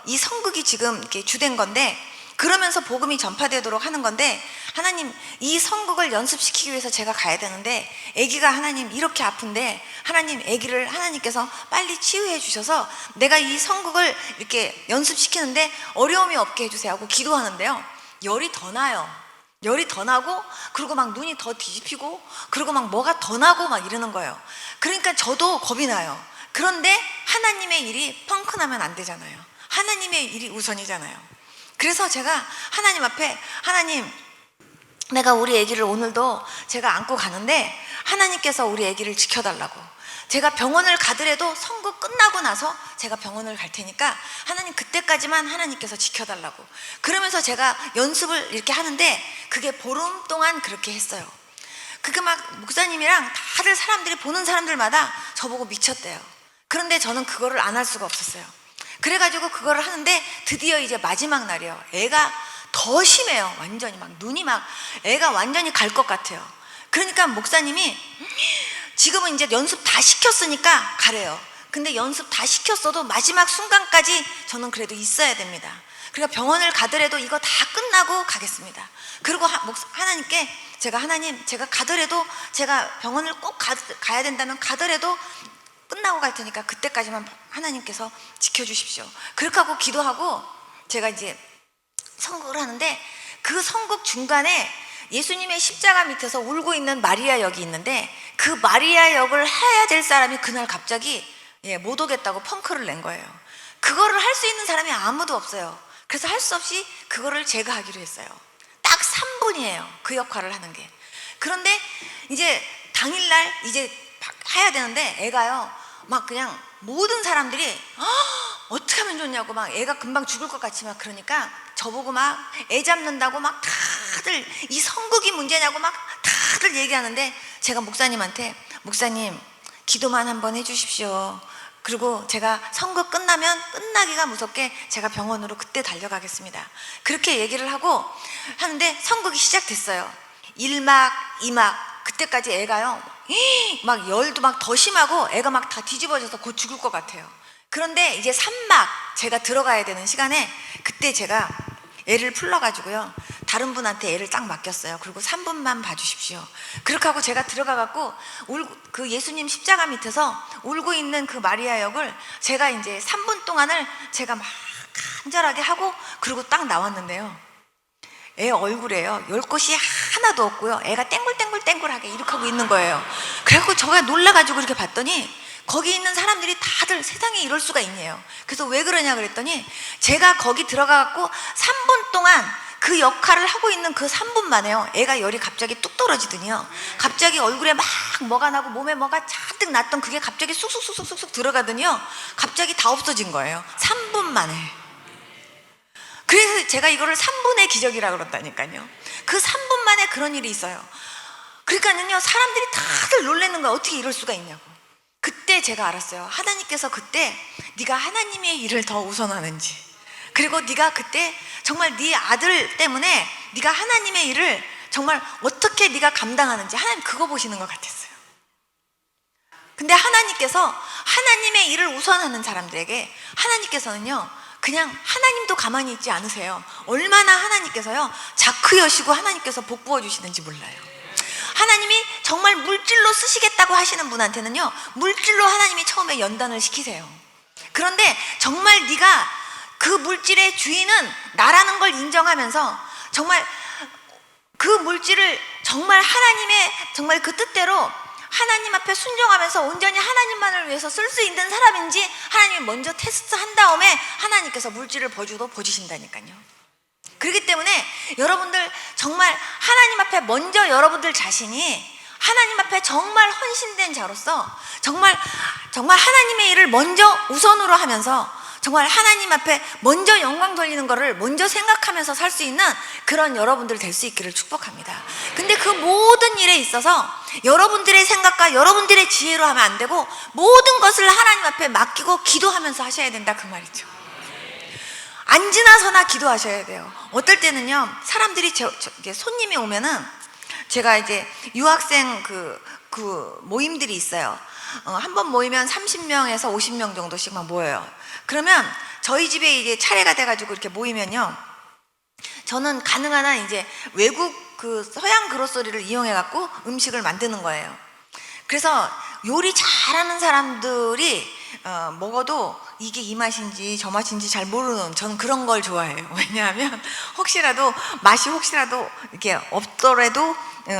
이 성극이 지금 이렇게 주된 건데, 그러면서 복음이 전파되도록 하는 건데, 하나님, 이 성극을 연습시키기 위해서 제가 가야 되는데, 아기가 하나님 이렇게 아픈데, 하나님, 아기를 하나님께서 빨리 치유해 주셔서 내가 이 성극을 이렇게 연습시키는데 어려움이 없게 해주세요 하고 기도하는데요, 열이 더 나요. 열이 더 나고, 그리고 막 눈이 더 뒤집히고, 그리고 막 뭐가 더 나고 막 이러는 거예요. 그러니까 저도 겁이 나요. 그런데 하나님의 일이 펑크나면 안 되잖아요. 하나님의 일이 우선이잖아요. 그래서 제가 하나님 앞에, 하나님, 내가 우리 아기를 오늘도 제가 안고 가는데 하나님께서 우리 아기를 지켜달라고, 제가 병원을 가더라도 선거 끝나고 나서 제가 병원을 갈 테니까 하나님 그때까지만 하나님께서 지켜달라고, 그러면서 제가 연습을 이렇게 하는데 그게 보름 동안 그렇게 했어요. 그게 막 목사님이랑 다들 사람들이 보는 사람들마다 저보고 미쳤대요. 그런데 저는 그거를 안 할 수가 없었어요. 그래가지고 그거를 하는데 드디어 이제 마지막 날이에요. 애가 더 심해요. 완전히 막 눈이 막 애가 완전히 갈 것 같아요. 그러니까 목사님이 지금은 이제 연습 다 시켰으니까 가래요. 근데 연습 다 시켰어도 마지막 순간까지 저는 그래도 있어야 됩니다. 그러니까 병원을 가더라도 이거 다 끝나고 가겠습니다. 그리고 하나님께 제가, 하나님, 제가 가더라도, 제가 병원을 꼭 가야 된다면 가더라도 끝나고 갈 테니까 그때까지만 하나님께서 지켜주십시오. 그렇게 하고 기도하고 제가 이제 선곡을 하는데, 그 선곡 중간에 예수님의 십자가 밑에서 울고 있는 마리아 역이 있는데, 그 마리아 역을 해야 될 사람이 그날 갑자기 못 오겠다고 펑크를 낸 거예요. 그거를 할 수 있는 사람이 아무도 없어요. 그래서 할 수 없이 그거를 제가 하기로 했어요. 딱 3분이에요 그 역할을 하는 게. 그런데 이제 당일날 이제 해야 되는데 애가요 막 그냥 모든 사람들이 어떻게 하면 좋냐고, 막 애가 금방 죽을 것 같이 막 그러니까 저보고 막 애 잡는다고 막 다들 이 선극이 문제냐고 막 다들 얘기하는데, 제가 목사님한테, 목사님 기도만 한번 해주십시오. 그리고 제가 선거 끝나면 끝나기가 무섭게 제가 병원으로 그때 달려가겠습니다. 그렇게 얘기를 하고 하는데 선거기 시작됐어요. 1막, 2막, 그때까지 애가요 막 열도 막 더 심하고 애가 막 다 뒤집어져서 곧 죽을 것 같아요. 그런데 이제 3막 제가 들어가야 되는 시간에 그때 제가 애를 풀러가지고요 다른 분한테 애를 딱 맡겼어요. 그리고 3분만 봐주십시오. 그렇게 하고 제가 들어가갖고 그 예수님 십자가 밑에서 울고 있는 그 마리아 역을 제가 이제 3분 동안을 제가 막 간절하게 하고, 그리고 딱 나왔는데요, 애 얼굴에요 10곳이 하나도 없고요, 애가 땡글땡글땡글하게 이렇게 하고 있는 거예요. 그래갖고 제가 놀라가지고 이렇게 봤더니 거기 있는 사람들이 다들 세상에 이럴 수가 있네요. 그래서 왜 그러냐 그랬더니, 제가 거기 들어가갖고 3분 동안 그 역할을 하고 있는 그 3분 만에요 애가 열이 갑자기 뚝 떨어지더니요, 갑자기 얼굴에 막 뭐가 나고 몸에 뭐가 잔뜩 났던 그게 갑자기 쑥쑥쑥쑥쑥 들어가더니요 갑자기 다 없어진 거예요 3분 만에. 그래서 제가 이거를 3분의 기적이라고 그런다니까요. 그 3분 만에 그런 일이 있어요. 그러니까는요 사람들이 다들 놀라는 거야. 어떻게 이럴 수가 있냐고. 그때 제가 알았어요. 하나님께서 그때 네가 하나님의 일을 더 우선하는지, 그리고 네가 그때 정말 네 아들 때문에 네가 하나님의 일을 정말 어떻게 네가 감당하는지 하나님 그거 보시는 것 같았어요. 근데 하나님께서 하나님의 일을 우선하는 사람들에게 하나님께서는요 그냥 하나님도 가만히 있지 않으세요. 얼마나 하나님께서요 자크 여시고 하나님께서 복 부어 주시는지 몰라요. 하나님이 정말 물질로 쓰시겠다고 하시는 분한테는요, 물질로 하나님이 처음에 연단을 시키세요. 그런데 정말 네가 그 물질의 주인은 나라는 걸 인정하면서 정말 그 물질을 정말 하나님의 정말 그 뜻대로 하나님 앞에 순종하면서 온전히 하나님만을 위해서 쓸 수 있는 사람인지 하나님이 먼저 테스트한 다음에 하나님께서 물질을 버주신다니까요. 그렇기 때문에 여러분들 정말 하나님 앞에 먼저 여러분들 자신이 하나님 앞에 정말 헌신된 자로서 정말 하나님의 일을 먼저 우선으로 하면서 정말 하나님 앞에 먼저 영광 돌리는 거를 먼저 생각하면서 살 수 있는 그런 여러분들 될 수 있기를 축복합니다. 근데 그 모든 일에 있어서 여러분들의 생각과 여러분들의 지혜로 하면 안 되고 모든 것을 하나님 앞에 맡기고 기도하면서 하셔야 된다, 그 말이죠. 안 지나서나 기도하셔야 돼요. 어떨 때는요, 사람들이 손님이 오면은 제가 이제 유학생 그 모임들이 있어요. 한 번 모이면 30명에서 50명 정도씩 막 모여요. 그러면 저희 집에 이제 차례가 돼가지고 이렇게 모이면요, 저는 가능한 한 이제 외국 그 서양 그로서리를 이용해갖고 음식을 만드는 거예요. 그래서 요리 잘하는 사람들이 먹어도 이게 이 맛인지 저 맛인지 잘 모르는, 저는 그런 걸 좋아해요. 왜냐하면 맛이 혹시라도 이렇게 없더라도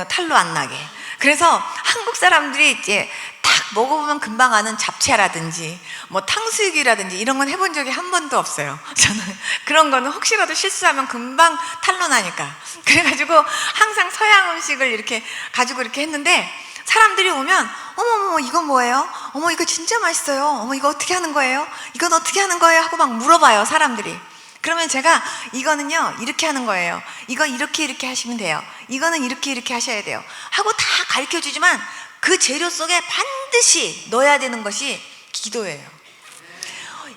탈로 안 나게. 그래서 한국 사람들이 이제 딱 먹어보면 금방 아는 잡채라든지 뭐 탕수육이라든지 이런 건 해본 적이 한 번도 없어요. 저는 그런 거는 혹시라도 실수하면 금방 탈로 나니까. 그래가지고 항상 서양 음식을 이렇게 가지고 이렇게 했는데, 사람들이 오면 어머머 이건 뭐예요? 어머 이거 진짜 맛있어요. 어머 이거 어떻게 하는 거예요? 이건 어떻게 하는 거예요? 하고 막 물어봐요, 사람들이. 그러면 제가 이거는요 이렇게 하는 거예요. 이거 이렇게 하시면 돼요. 이거는 이렇게 하셔야 돼요. 하고 다 가르쳐 주지만 그 재료 속에 반드시 넣어야 되는 것이 기도예요.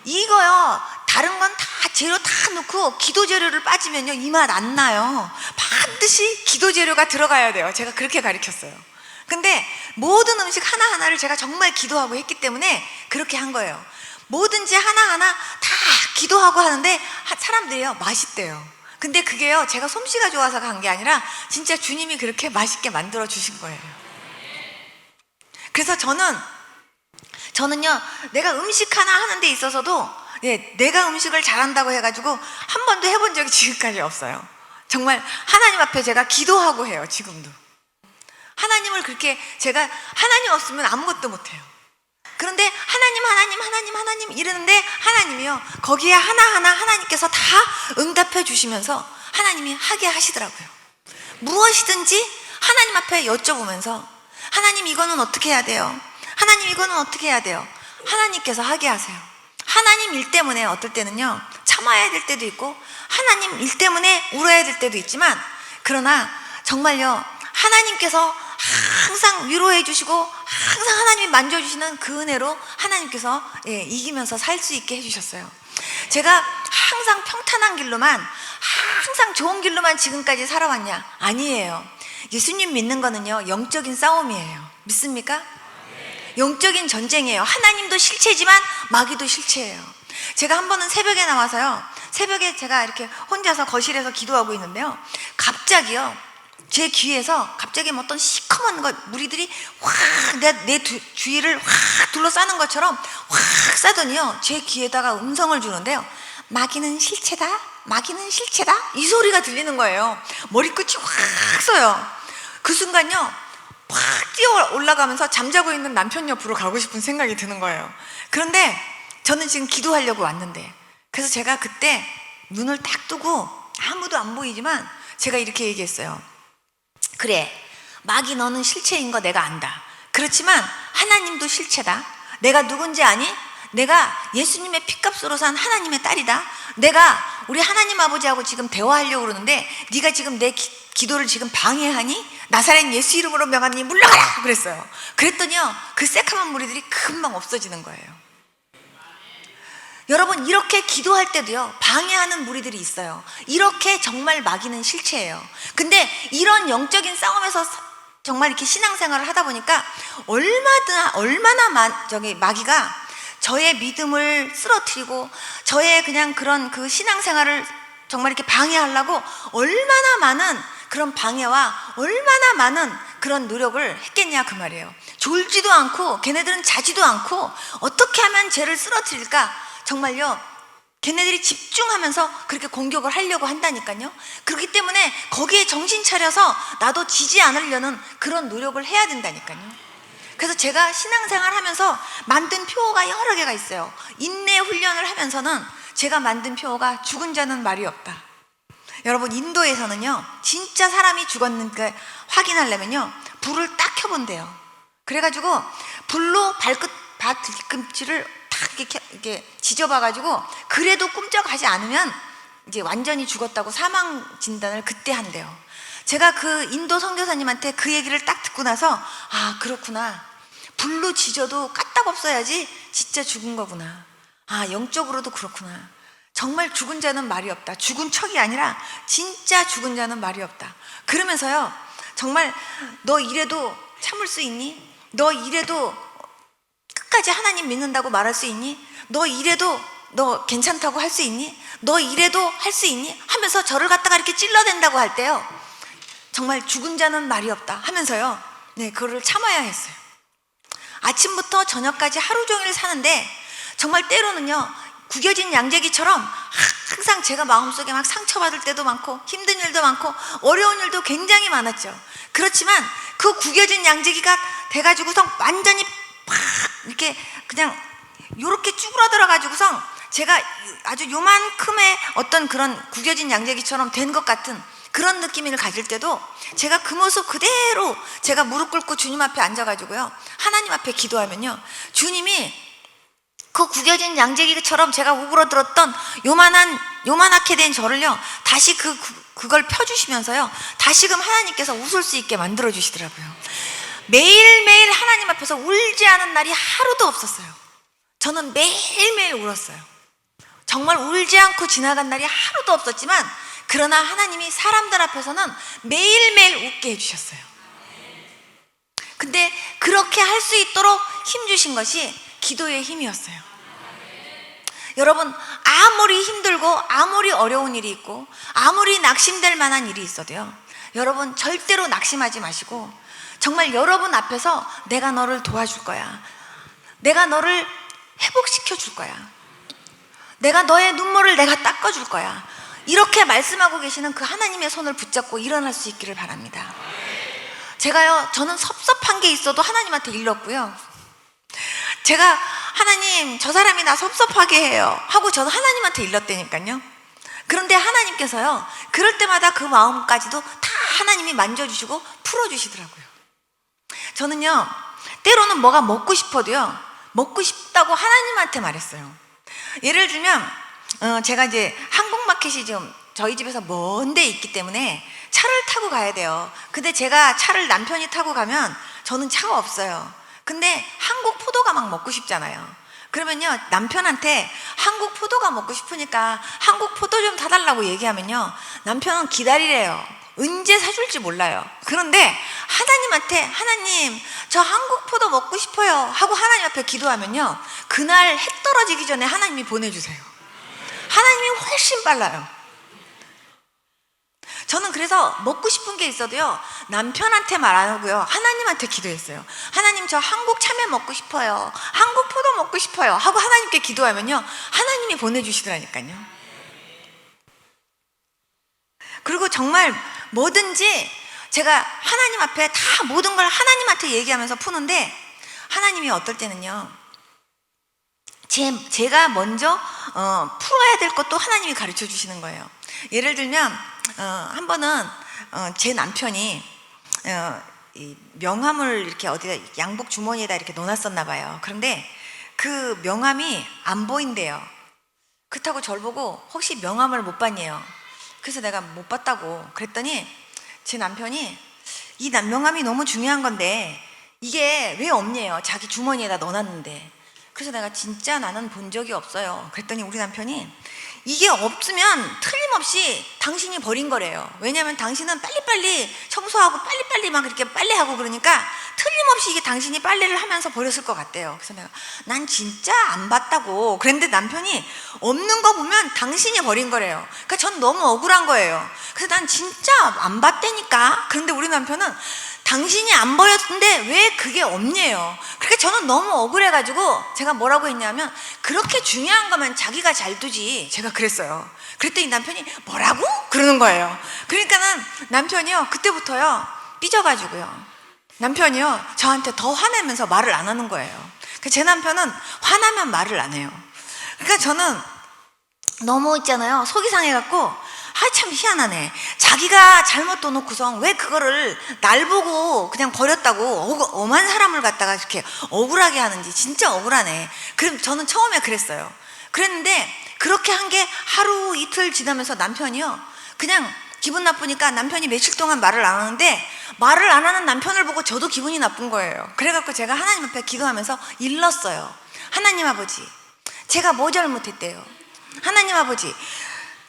이거요, 다른 건 다 재료 다 넣고 기도 재료를 빠지면요 이 맛 안 나요. 반드시 기도 재료가 들어가야 돼요. 제가 그렇게 가르쳤어요. 근데 모든 음식 하나하나를 제가 정말 기도하고 했기 때문에 그렇게 한 거예요. 뭐든지 하나하나 다 기도하고 하는데 사람들이요 맛있대요. 근데 그게요 제가 솜씨가 좋아서 한 게 아니라 진짜 주님이 그렇게 맛있게 만들어 주신 거예요. 그래서 저는요 내가 음식 하나 하는 데 있어서도 내가 음식을 잘한다고 해가지고 한 번도 해본 적이 지금까지 없어요. 정말 하나님 앞에 제가 기도하고 해요. 지금도 하나님을 그렇게, 제가 하나님 없으면 아무것도 못해요. 그런데 하나님 이러는데 하나님이요 거기에 하나하나 하나님께서 다 응답해 주시면서 하나님이 하게 하시더라고요. 무엇이든지 하나님 앞에 여쭤보면서 하나님 이거는 어떻게 해야 돼요? 하나님 이거는 어떻게 해야 돼요? 하나님께서 하게 하세요. 하나님 일 때문에 어떨 때는요 참아야 될 때도 있고 하나님 일 때문에 울어야 될 때도 있지만, 그러나 정말요 하나님께서 항상 위로해 주시고 항상 하나님이 만져주시는 그 은혜로 하나님께서 이기면서 살 수 있게 해주셨어요. 제가 항상 평탄한 길로만, 항상 좋은 길로만 지금까지 살아왔냐? 아니에요. 예수님 믿는 거는요 영적인 싸움이에요. 믿습니까? 영적인 전쟁이에요. 하나님도 실체지만 마귀도 실체예요. 제가 한 번은 새벽에 나와서요, 새벽에 제가 이렇게 혼자서 거실에서 기도하고 있는데요, 갑자기요 제 귀에서 갑자기 어떤 시커먼 것, 무리들이 확 내 주위를 확 둘러싸는 것처럼 확 싸더니요 제 귀에다가 음성을 주는데요, 마귀는 실체다, 마귀는 실체다, 이 소리가 들리는 거예요. 머리끝이 확 서요. 그 순간요 확 뛰어 올라가면서 잠자고 있는 남편 옆으로 가고 싶은 생각이 드는 거예요. 그런데 저는 지금 기도하려고 왔는데, 그래서 제가 그때 눈을 딱 뜨고 아무도 안 보이지만 제가 이렇게 얘기했어요. 그래, 마귀 너는 실체인 거 내가 안다. 그렇지만 하나님도 실체다. 내가 누군지 아니? 내가 예수님의 피값으로 산 하나님의 딸이다. 내가 우리 하나님 아버지하고 지금 대화하려고 그러는데 네가 지금 내 기도를 지금 방해하니? 나사렛 예수 이름으로 명하니 물러가라! 그랬어요. 그랬더니요 그 새카만 무리들이 금방 없어지는 거예요. 여러분, 이렇게 기도할 때도요 방해하는 무리들이 있어요. 이렇게 정말 마귀는 실체예요. 근데 이런 영적인 싸움에서 정말 이렇게 신앙생활을 하다 보니까 얼마나 마귀가 저의 믿음을 쓰러뜨리고 저의 그냥 그런 그 신앙생활을 정말 이렇게 방해하려고 얼마나 많은 그런 방해와 얼마나 많은 그런 노력을 했겠냐 그 말이에요. 졸지도 않고 걔네들은 자지도 않고 어떻게 하면 쟤를 쓰러뜨릴까 정말요 걔네들이 집중하면서 그렇게 공격을 하려고 한다니까요. 그렇기 때문에 거기에 정신 차려서 나도 지지 않으려는 그런 노력을 해야 된다니까요. 그래서 제가 신앙생활 하면서 만든 표어가 여러 개가 있어요. 인내 훈련을 하면서는 제가 만든 표어가 죽은 자는 말이 없다. 여러분 인도에서는요 진짜 사람이 죽었는지 확인하려면요 불을 딱 켜본대요. 그래가지고 불로 발 뒤꿈치를 딱 이렇게 지져봐가지고 그래도 꿈쩍하지 않으면 이제 완전히 죽었다고 사망 진단을 그때 한대요. 제가 그 인도 선교사님한테 그 얘기를 딱 듣고 나서 아 그렇구나, 불로 지져도 까딱없어야지 진짜 죽은 거구나, 아 영적으로도 그렇구나, 정말 죽은 자는 말이 없다, 죽은 척이 아니라 진짜 죽은 자는 말이 없다. 그러면서요 정말 너 이래도 참을 수 있니? 너 이래도 끝까지 하나님 믿는다고 말할 수 있니? 너 이래도 너 괜찮다고 할 수 있니? 너 이래도 할 수 있니? 하면서 저를 갖다가 이렇게 찔러댄다고 할 때요 정말 죽은 자는 말이 없다 하면서요 네 그거를 참아야 했어요. 아침부터 저녁까지 하루 종일 사는데 정말 때로는요 구겨진 양재기처럼 항상 제가 마음속에 막 상처받을 때도 많고 힘든 일도 많고 어려운 일도 굉장히 많았죠. 그렇지만 그 구겨진 양재기가 돼가지고서 완전히 팍 이렇게 그냥 요렇게 쭈그러들어 가지고서 제가 아주 요만큼의 어떤 그런 구겨진 양재기처럼 된 것 같은 그런 느낌을 가질 때도 제가 그 모습 그대로 제가 무릎 꿇고 주님 앞에 앉아가지고요 하나님 앞에 기도하면요 주님이 그 구겨진 양재기처럼 제가 우그러들었던 요만하게 된 저를요 다시 그걸 펴주시면서요 다시금 하나님께서 웃을 수 있게 만들어 주시더라고요. 매일매일 하나님 앞에서 울지 않은 날이 하루도 없었어요. 저는 매일매일 울었어요. 정말 울지 않고 지나간 날이 하루도 없었지만 그러나 하나님이 사람들 앞에서는 매일매일 웃게 해주셨어요. 근데 그렇게 할 수 있도록 힘주신 것이 기도의 힘이었어요. 여러분 아무리 힘들고 아무리 어려운 일이 있고 아무리 낙심될 만한 일이 있어도요 여러분 절대로 낙심하지 마시고 정말 여러분 앞에서 내가 너를 도와줄 거야, 내가 너를 회복시켜 줄 거야, 내가 너의 눈물을 내가 닦아줄 거야, 이렇게 말씀하고 계시는 그 하나님의 손을 붙잡고 일어날 수 있기를 바랍니다. 저는 섭섭한 게 있어도 하나님한테 일렀고요 제가 하나님 저 사람이 나 섭섭하게 해요 하고 저도 하나님한테 일렀다니까요. 그런데 하나님께서요 그럴 때마다 그 마음까지도 다 하나님이 만져주시고 풀어주시더라고요. 저는요 때로는 뭐가 먹고 싶어도요 먹고 싶다고 하나님한테 말했어요. 예를 들면 제가 이제 한국마켓이 지금 저희 집에서 먼 데 있기 때문에 차를 타고 가야 돼요. 근데 제가 차를 남편이 타고 가면 저는 차가 없어요. 근데 한국 포도가 막 먹고 싶잖아요. 그러면요 남편한테 한국 포도가 먹고 싶으니까 한국 포도 좀 사달라고 얘기하면요 남편은 기다리래요. 언제 사줄지 몰라요. 그런데 하나님한테 하나님 저 한국 포도 먹고 싶어요 하고 하나님 앞에 기도하면요 그날 해 떨어지기 전에 하나님이 보내주세요. 하나님이 훨씬 빨라요. 저는 그래서 먹고 싶은 게 있어도요 남편한테 말 안 하고요 하나님한테 기도했어요. 하나님 저 한국 참외 먹고 싶어요, 한국 포도 먹고 싶어요 하고 하나님께 기도하면요 하나님이 보내주시더라니까요. 그리고 정말 뭐든지 제가 하나님 앞에 다 모든 걸 하나님한테 얘기하면서 푸는데 하나님이 어떨 때는요 제가 먼저 풀어야 될 것도 하나님이 가르쳐 주시는 거예요. 예를 들면 한 번은 제 남편이 이 명함을 이렇게 어디다 양복 주머니에다 이렇게 넣어놨었나 봐요. 그런데 그 명함이 안 보인대요. 그렇다고 저를 보고 혹시 명함을 못 봤냐요. 그래서 내가 못 봤다고 그랬더니 제 남편이 이 명함이 너무 중요한 건데 이게 왜 없냐요. 자기 주머니에다 넣어놨는데. 그래서 내가 진짜 나는 본 적이 없어요. 그랬더니 우리 남편이 이게 없으면 틀림없이 당신이 버린 거래요. 왜냐하면 당신은 빨리빨리 청소하고 빨리빨리 막 이렇게 빨래하고 그러니까 틀림없이 이게 당신이 빨래를 하면서 버렸을 것 같대요. 그래서 내가 난 진짜 안 봤다고 그랬는데 남편이 없는 거 보면 당신이 버린 거래요. 그러니까 전 너무 억울한 거예요. 그래서 난 진짜 안 봤다니까. 그런데 우리 남편은 당신이 안 버렸는데 왜 그게 없냐요. 그러니까 저는 너무 억울해가지고 제가 뭐라고 했냐면 그렇게 중요한 거면 자기가 잘 두지. 제가 그랬어요. 그랬더니 남편이 뭐라고? 그러는 거예요. 그러니까는 남편이요 그때부터요 삐져가지고요 남편이요 저한테 더 화내면서 말을 안 하는 거예요. 제 남편은 화나면 말을 안 해요. 그러니까 저는 너무 있잖아요 속이 상해갖고 참 희한하네. 자기가 잘못 둬놓고서 왜 그거를 날 보고 그냥 버렸다고 엄한 사람을 갖다가 이렇게 억울하게 하는지 진짜 억울하네. 그럼 저는 처음에 그랬어요. 그랬는데 그렇게 한 게 하루 이틀 지나면서 남편이요 그냥 기분 나쁘니까 남편이 며칠 동안 말을 안 하는데 말을 안 하는 남편을 보고 저도 기분이 나쁜 거예요. 그래갖고 제가 하나님 앞에 기도하면서 일렀어요. 하나님 아버지 제가 뭐 잘못했대요. 하나님 아버지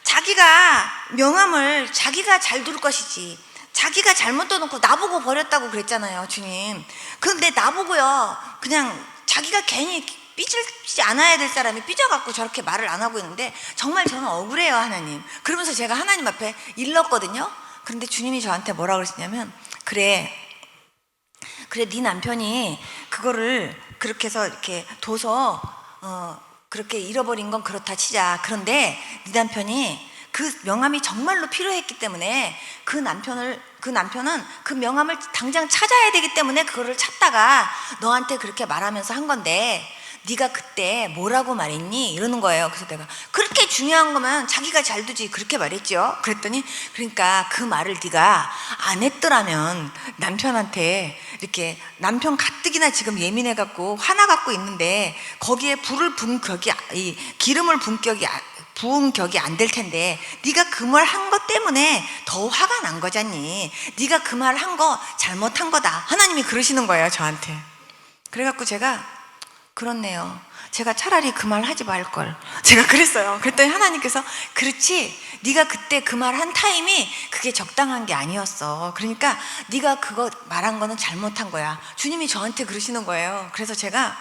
자기가 명함을 자기가 잘 둘 것이지 자기가 잘못 떠놓고 나보고 버렸다고 그랬잖아요 주님. 그런데 나보고요 그냥 자기가 괜히 삐지지 않아야 될 사람이 삐져갖고 저렇게 말을 안 하고 있는데 정말 저는 억울해요 하나님. 그러면서 제가 하나님 앞에 일렀거든요. 그런데 주님이 저한테 뭐라 그러시냐면 그래 네 남편이 그거를 그렇게 해서 이렇게 둬서 그렇게 잃어버린 건 그렇다 치자. 그런데 네 남편이 그 명함이 정말로 필요했기 때문에 그 남편은 그 명함을 당장 찾아야 되기 때문에 그거를 찾다가 너한테 그렇게 말하면서 한 건데 네가 그때 뭐라고 말했니? 이러는 거예요. 그래서 내가 그렇게 중요한 거면 자기가 잘 두지 그렇게 말했죠. 그랬더니 그러니까 그 말을 네가 안 했더라면 남편한테 이렇게 남편 가뜩이나 지금 예민해 갖고 화나 갖고 있는데 거기에 불을 분 격이 이 기름을 부은 격이 안 될 텐데 네가 그 말 한 것 때문에 더 화가 난 거잖니. 네가 그 말 한 거 잘못한 거다. 하나님이 그러시는 거예요 저한테. 그래갖고 제가 그렇네요. 제가 차라리 그 말 하지 말걸. 제가 그랬어요. 그랬더니 하나님께서 그렇지 네가 그때 그 말 한 타임이 그게 적당한 게 아니었어. 그러니까 네가 그거 말한 거는 잘못한 거야. 주님이 저한테 그러시는 거예요. 그래서 제가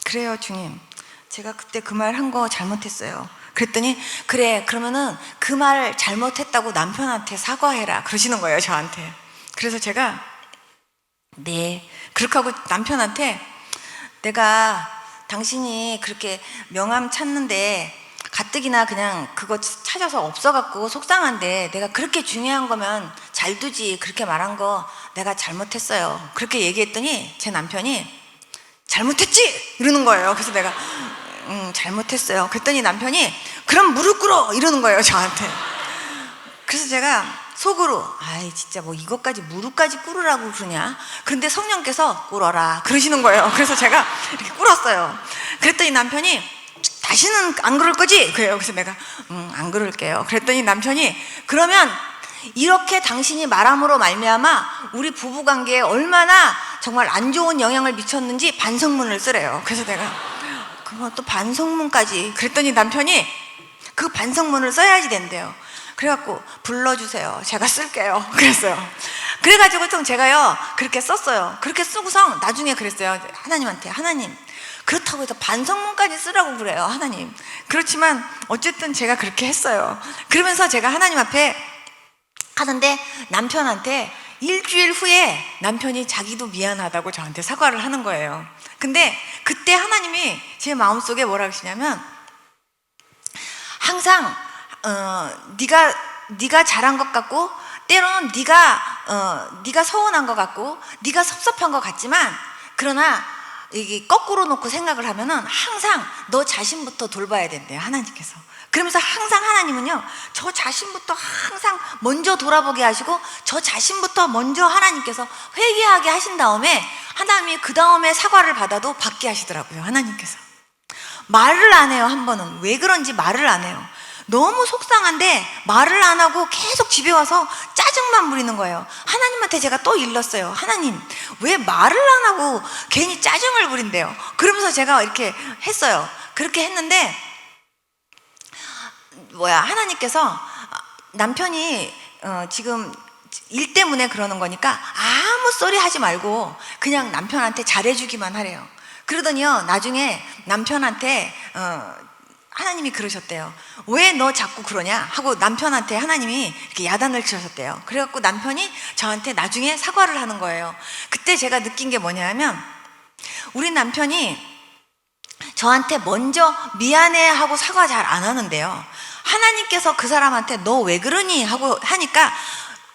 그래요 주님 제가 그때 그 말 한 거 잘못했어요. 그랬더니 그래 그러면은 그 말 잘못했다고 남편한테 사과해라 그러시는 거예요 저한테. 그래서 제가 네 그렇게 하고 남편한테 내가 당신이 그렇게 명함 찾는데 가뜩이나 그냥 그거 찾아서 없어갖고 속상한데 내가 그렇게 중요한 거면 잘 두지 그렇게 말한 거 내가 잘못했어요 그렇게 얘기했더니 제 남편이 잘못했지? 이러는 거예요. 그래서 내가 잘못했어요. 그랬더니 남편이 그럼 무릎 꿇어 이러는 거예요 저한테. 그래서 제가 속으로 아이 진짜 뭐 이것까지 무릎까지 꿇으라고 그러냐. 그런데 성령께서 꿇어라 그러시는 거예요. 그래서 제가 이렇게 꿇었어요. 그랬더니 남편이 다시는 안 그럴 거지? 그래요. 그래서 내가 안 그럴게요. 그랬더니 남편이 그러면 이렇게 당신이 말함으로 말미암아 우리 부부관계에 얼마나 정말 안 좋은 영향을 미쳤는지 반성문을 쓰래요. 그래서 내가 그거 또 반성문까지. 그랬더니 남편이 그 반성문을 써야지 된대요. 그래갖고 불러주세요. 제가 쓸게요. 그랬어요. 그래가지고 좀 제가요 그렇게 썼어요. 그렇게 쓰고서 나중에 그랬어요 하나님한테. 하나님 그렇다고 해서 반성문까지 쓰라고 그래요 하나님. 그렇지만 어쨌든 제가 그렇게 했어요. 그러면서 제가 하나님 앞에 하는데 남편한테 일주일 후에 남편이 자기도 미안하다고 저한테 사과를 하는 거예요. 근데 그때 하나님이 제 마음속에 뭐라 하시냐면 항상 네가 잘한 것 같고 때로는 네가 서운한 것 같고 네가 섭섭한 것 같지만 그러나 이게 거꾸로 놓고 생각을 하면은 항상 너 자신부터 돌봐야 된대요 하나님께서. 그러면서 항상 하나님은요 저 자신부터 항상 먼저 돌아보게 하시고 저 자신부터 먼저 하나님께서 회개하게 하신 다음에 하나님이 그 다음에 사과를 받아도 받게 하시더라고요 하나님께서. 말을 안 해요. 한 번은 왜 그런지 말을 안 해요. 너무 속상한데 말을 안 하고 계속 집에 와서 짜증만 부리는 거예요. 하나님한테 제가 또 일렀어요. 하나님 왜 말을 안 하고 괜히 짜증을 부린대요. 그러면서 제가 이렇게 했어요. 그렇게 했는데 하나님께서 남편이 지금 일 때문에 그러는 거니까 아무 소리 하지 말고 그냥 남편한테 잘해주기만 하래요. 그러더니요, 나중에 남편한테 하나님이 그러셨대요. 왜 너 자꾸 그러냐 하고 남편한테 하나님이 이렇게 야단을 치셨대요. 그래갖고 남편이 저한테 나중에 사과를 하는 거예요. 그때 제가 느낀 게 뭐냐면, 우리 남편이 저한테 먼저 미안해 하고 사과 잘 안 하는데요, 하나님께서 그 사람한테 너 왜 그러니 하고 하니까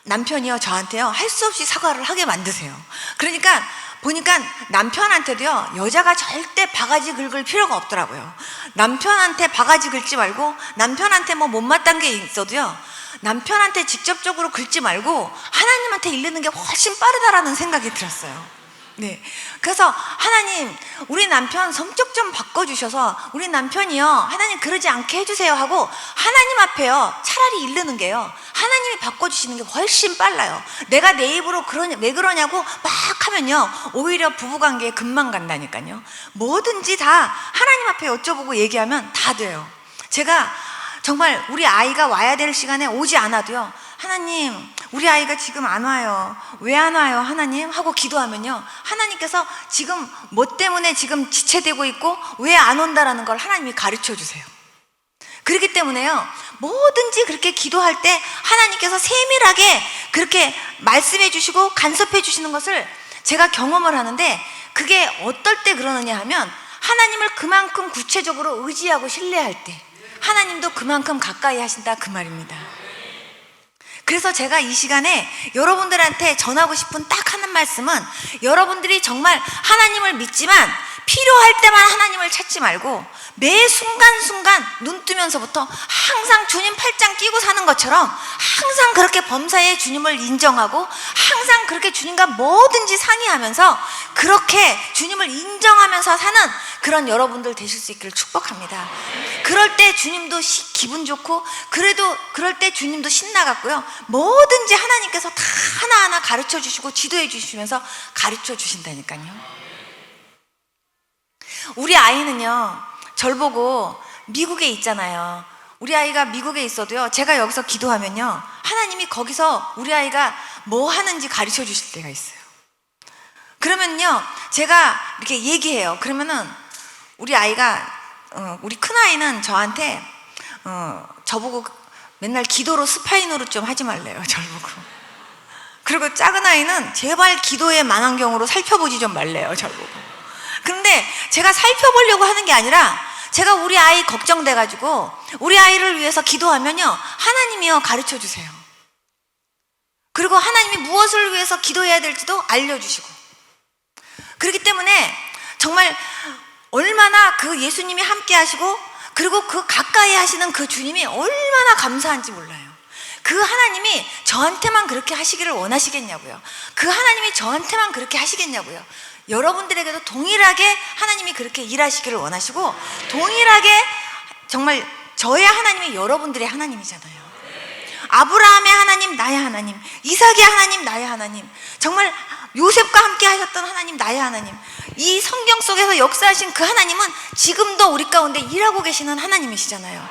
남편이요, 저한테요, 할 수 없이 사과를 하게 만드세요. 그러니까 보니까 남편한테도요, 여자가 절대 바가지 긁을 필요가 없더라고요. 남편한테 바가지 긁지 말고, 남편한테 뭐 못마땅 게 있어도요, 남편한테 직접적으로 긁지 말고 하나님한테 일르는 게 훨씬 빠르다라는 생각이 들었어요. 네. 그래서 하나님, 우리 남편 성격 좀 바꿔주셔서 우리 남편이요, 하나님 그러지 않게 해주세요 하고 하나님 앞에요, 차라리 이르는 게요, 하나님이 바꿔주시는 게 훨씬 빨라요. 내가 내 입으로 왜 그러냐고 막 하면요, 오히려 부부관계에 금방 간다니까요. 뭐든지 다 하나님 앞에 여쭤보고 얘기하면 다 돼요. 제가 정말 우리 아이가 와야 될 시간에 오지 않아도요, 하나님 우리 아이가 지금 안 와요, 왜 안 와요 하나님 하고 기도하면요, 하나님께서 지금 뭐 때문에 지금 지체되고 있고 왜 안 온다라는 걸 하나님이 가르쳐 주세요. 그렇기 때문에요, 뭐든지 그렇게 기도할 때 하나님께서 세밀하게 그렇게 말씀해 주시고 간섭해 주시는 것을 제가 경험을 하는데, 그게 어떨 때 그러느냐 하면, 하나님을 그만큼 구체적으로 의지하고 신뢰할 때 하나님도 그만큼 가까이 하신다 그 말입니다. 그래서 제가 이 시간에 여러분들한테 전하고 싶은 딱 하는 말씀은, 여러분들이 정말 하나님을 믿지만 필요할 때만 하나님을 찾지 말고 매 순간순간 눈 뜨면서부터 항상 주님 팔짱 끼고 사는 것처럼 항상 그렇게 범사에 주님을 인정하고 항상 그렇게 주님과 뭐든지 상의하면서 그렇게 주님을 인정하면서 사는 그런 여러분들 되실 수 있기를 축복합니다. 그럴 때 주님도 기분 좋고, 그래도 그럴 때 주님도 신나갔고요, 뭐든지 하나님께서 다 하나하나 가르쳐 주시고 지도해 주시면서 가르쳐 주신다니까요. 우리 아이는요, 절 보고 미국에 있잖아요. 우리 아이가 미국에 있어도요, 제가 여기서 기도하면요, 하나님이 거기서 우리 아이가 뭐 하는지 가르쳐 주실 때가 있어요. 그러면요, 제가 이렇게 얘기해요. 그러면은 우리 아이가 우리 큰아이는 저한테 저보고 맨날 기도로 스파인으로 좀 하지 말래요, 절 보고. 그리고 작은 아이는 제발 기도의 망원경으로 살펴보지 좀 말래요, 절 보고. 근데 제가 살펴보려고 하는 게 아니라, 제가 우리 아이 걱정돼가지고 우리 아이를 위해서 기도하면요, 하나님이요 가르쳐 주세요. 그리고 하나님이 무엇을 위해서 기도해야 될지도 알려주시고. 그렇기 때문에 정말 얼마나 그 예수님이 함께 하시고, 그리고 그 가까이 하시는 그 주님이 얼마나 감사한지 몰라요. 그 하나님이 저한테만 그렇게 하시기를 원하시겠냐고요. 그 하나님이 저한테만 그렇게 하시겠냐고요. 여러분들에게도 동일하게 하나님이 그렇게 일하시기를 원하시고, 동일하게 정말 저의 하나님이 여러분들의 하나님이잖아요. 아브라함의 하나님 나의 하나님, 이삭의 하나님 나의 하나님, 정말 요셉과 함께 하셨던 하나님 나의 하나님, 이 성경 속에서 역사하신 그 하나님은 지금도 우리 가운데 일하고 계시는 하나님이시잖아요.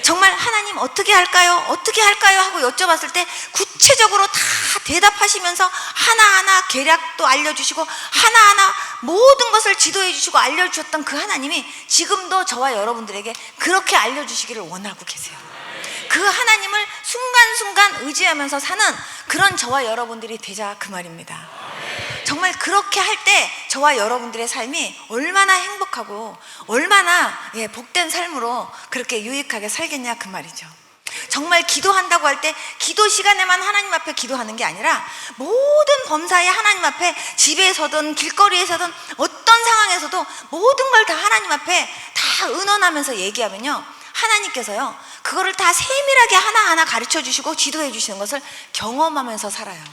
정말 하나님 어떻게 할까요? 어떻게 할까요? 하고 여쭤봤을 때 구체적으로 다 대답하시면서 하나하나 계략도 알려주시고 하나하나 모든 것을 지도해 주시고 알려주셨던 그 하나님이 지금도 저와 여러분들에게 그렇게 알려주시기를 원하고 계세요. 그 하나님을 순간순간 의지하면서 사는 그런 저와 여러분들이 되자 그 말입니다. 정말 그렇게 할 때 저와 여러분들의 삶이 얼마나 행복하고 얼마나 복된 삶으로 그렇게 유익하게 살겠냐 그 말이죠. 정말 기도한다고 할 때 기도 시간에만 하나님 앞에 기도하는 게 아니라 모든 범사에 하나님 앞에, 집에서든 길거리에서든 어떤 상황에서도 모든 걸 다 하나님 앞에 다 의논하면서 얘기하면요, 하나님께서요 그거를 다 세밀하게 하나하나 가르쳐 주시고 지도해 주시는 것을 경험하면서 살아요.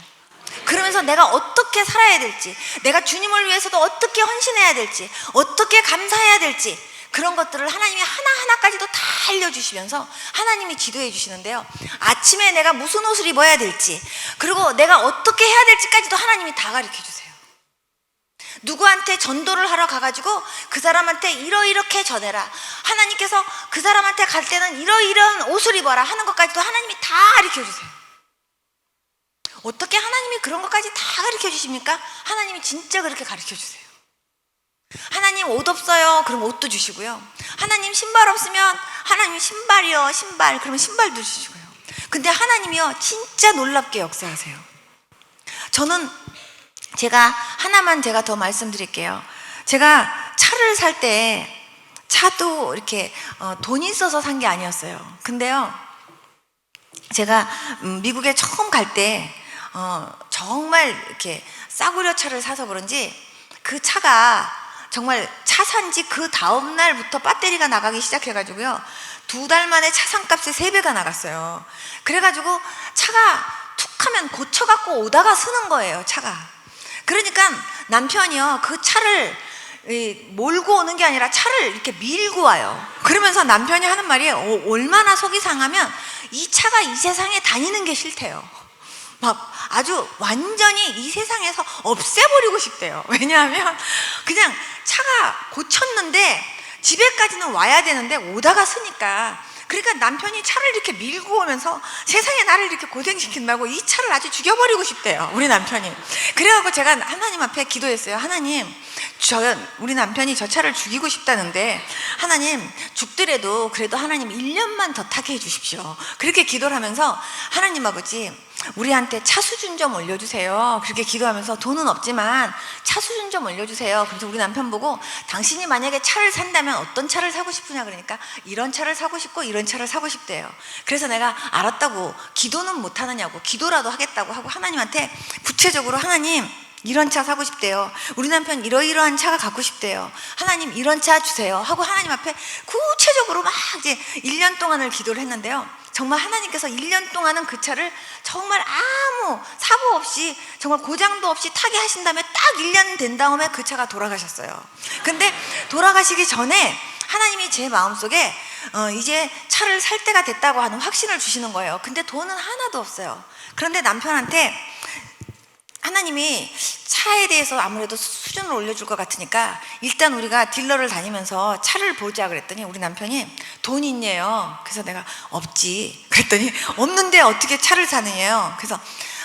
그러면서 내가 어떻게 살아야 될지, 내가 주님을 위해서도 어떻게 헌신해야 될지, 어떻게 감사해야 될지, 그런 것들을 하나님이 하나하나까지도 다 알려주시면서 하나님이 지도해 주시는데요, 아침에 내가 무슨 옷을 입어야 될지, 그리고 내가 어떻게 해야 될지까지도 하나님이 다 가르쳐 주세요. 누구한테 전도를 하러 가가지고 그 사람한테 이러이렇게 전해라, 하나님께서 그 사람한테 갈 때는 이러이러한 옷을 입어라 하는 것까지도 하나님이 다 가르쳐 주세요. 어떻게 하나님이 그런 것까지 다 가르쳐 주십니까? 하나님이 진짜 그렇게 가르쳐 주세요. 하나님 옷 없어요? 그럼 옷도 주시고요. 하나님 신발 없으면 하나님 신발이요, 신발. 그러면 신발도 주시고요. 근데 하나님이요 진짜 놀랍게 역사하세요. 저는 제가 하나만 제가 더 말씀드릴게요. 제가 차를 살 때 차도 이렇게 돈이 있어서 산 게 아니었어요. 근데요 제가 미국에 처음 갈 때 정말 이렇게 싸구려 차를 사서 그런지 그 차가 정말 차 산 지 그 다음 날부터 배터리가 나가기 시작해가지고요 2달 만에 차 산값이 3배가 나갔어요. 그래가지고 차가 툭 하면 고쳐갖고 오다가 쓰는 거예요, 차가. 그러니까 남편이요 그 차를 몰고 오는 게 아니라 차를 이렇게 밀고 와요. 그러면서 남편이 하는 말이 얼마나 속이 상하면 이 차가 이 세상에 다니는 게 싫대요. 막 아주 완전히 이 세상에서 없애버리고 싶대요. 왜냐하면 그냥 차가 고쳤는데 집에까지는 와야 되는데 오다가 쓰니까. 그러니까 남편이 차를 이렇게 밀고 오면서 세상에 나를 이렇게 고생시킨다고 이 차를 아주 죽여버리고 싶대요, 우리 남편이. 그래갖고 제가 하나님 앞에 기도했어요. 하나님, 우리 남편이 저 차를 죽이고 싶다는데 하나님 죽더라도 그래도 하나님 1년만 더 타게 해주십시오. 그렇게 기도를 하면서 하나님 아버지 우리한테 차 수준 좀 올려주세요. 그렇게 기도하면서 돈은 없지만 차 수준 좀 올려주세요. 그래서 우리 남편 보고 당신이 만약에 차를 산다면 어떤 차를 사고 싶으냐 그러니까 이런 차를 사고 싶고 이런 차를 사고 싶대요. 그래서 내가 알았다고, 기도는 못하느냐고, 기도라도 하겠다고 하고 하나님한테 구체적으로 하나님 이런 차 사고 싶대요. 우리 남편 이러이러한 차가 갖고 싶대요. 하나님 이런 차 주세요 하고 하나님 앞에 구체적으로 막 이제 1년 동안을 기도를 했는데요. 정말 하나님께서 1년 동안은 그 차를 정말 아무 사고 없이 정말 고장도 없이 타게 하신 다음에 딱 1년 된 다음에 그 차가 돌아가셨어요. 근데 돌아가시기 전에 하나님이 제 마음속에 이제 차를 살 때가 됐다고 하는 확신을 주시는 거예요. 근데 돈은 하나도 없어요. 그런데 남편한테 하나님이 차에 대해서 아무래도 수준을 올려줄 것 같으니까 일단 우리가 딜러를 다니면서 차를 보자 그랬더니 우리 남편이 돈 있냐요. 그래서 내가 없지 그랬더니 없는데 어떻게 차를 사느냐요. 그래서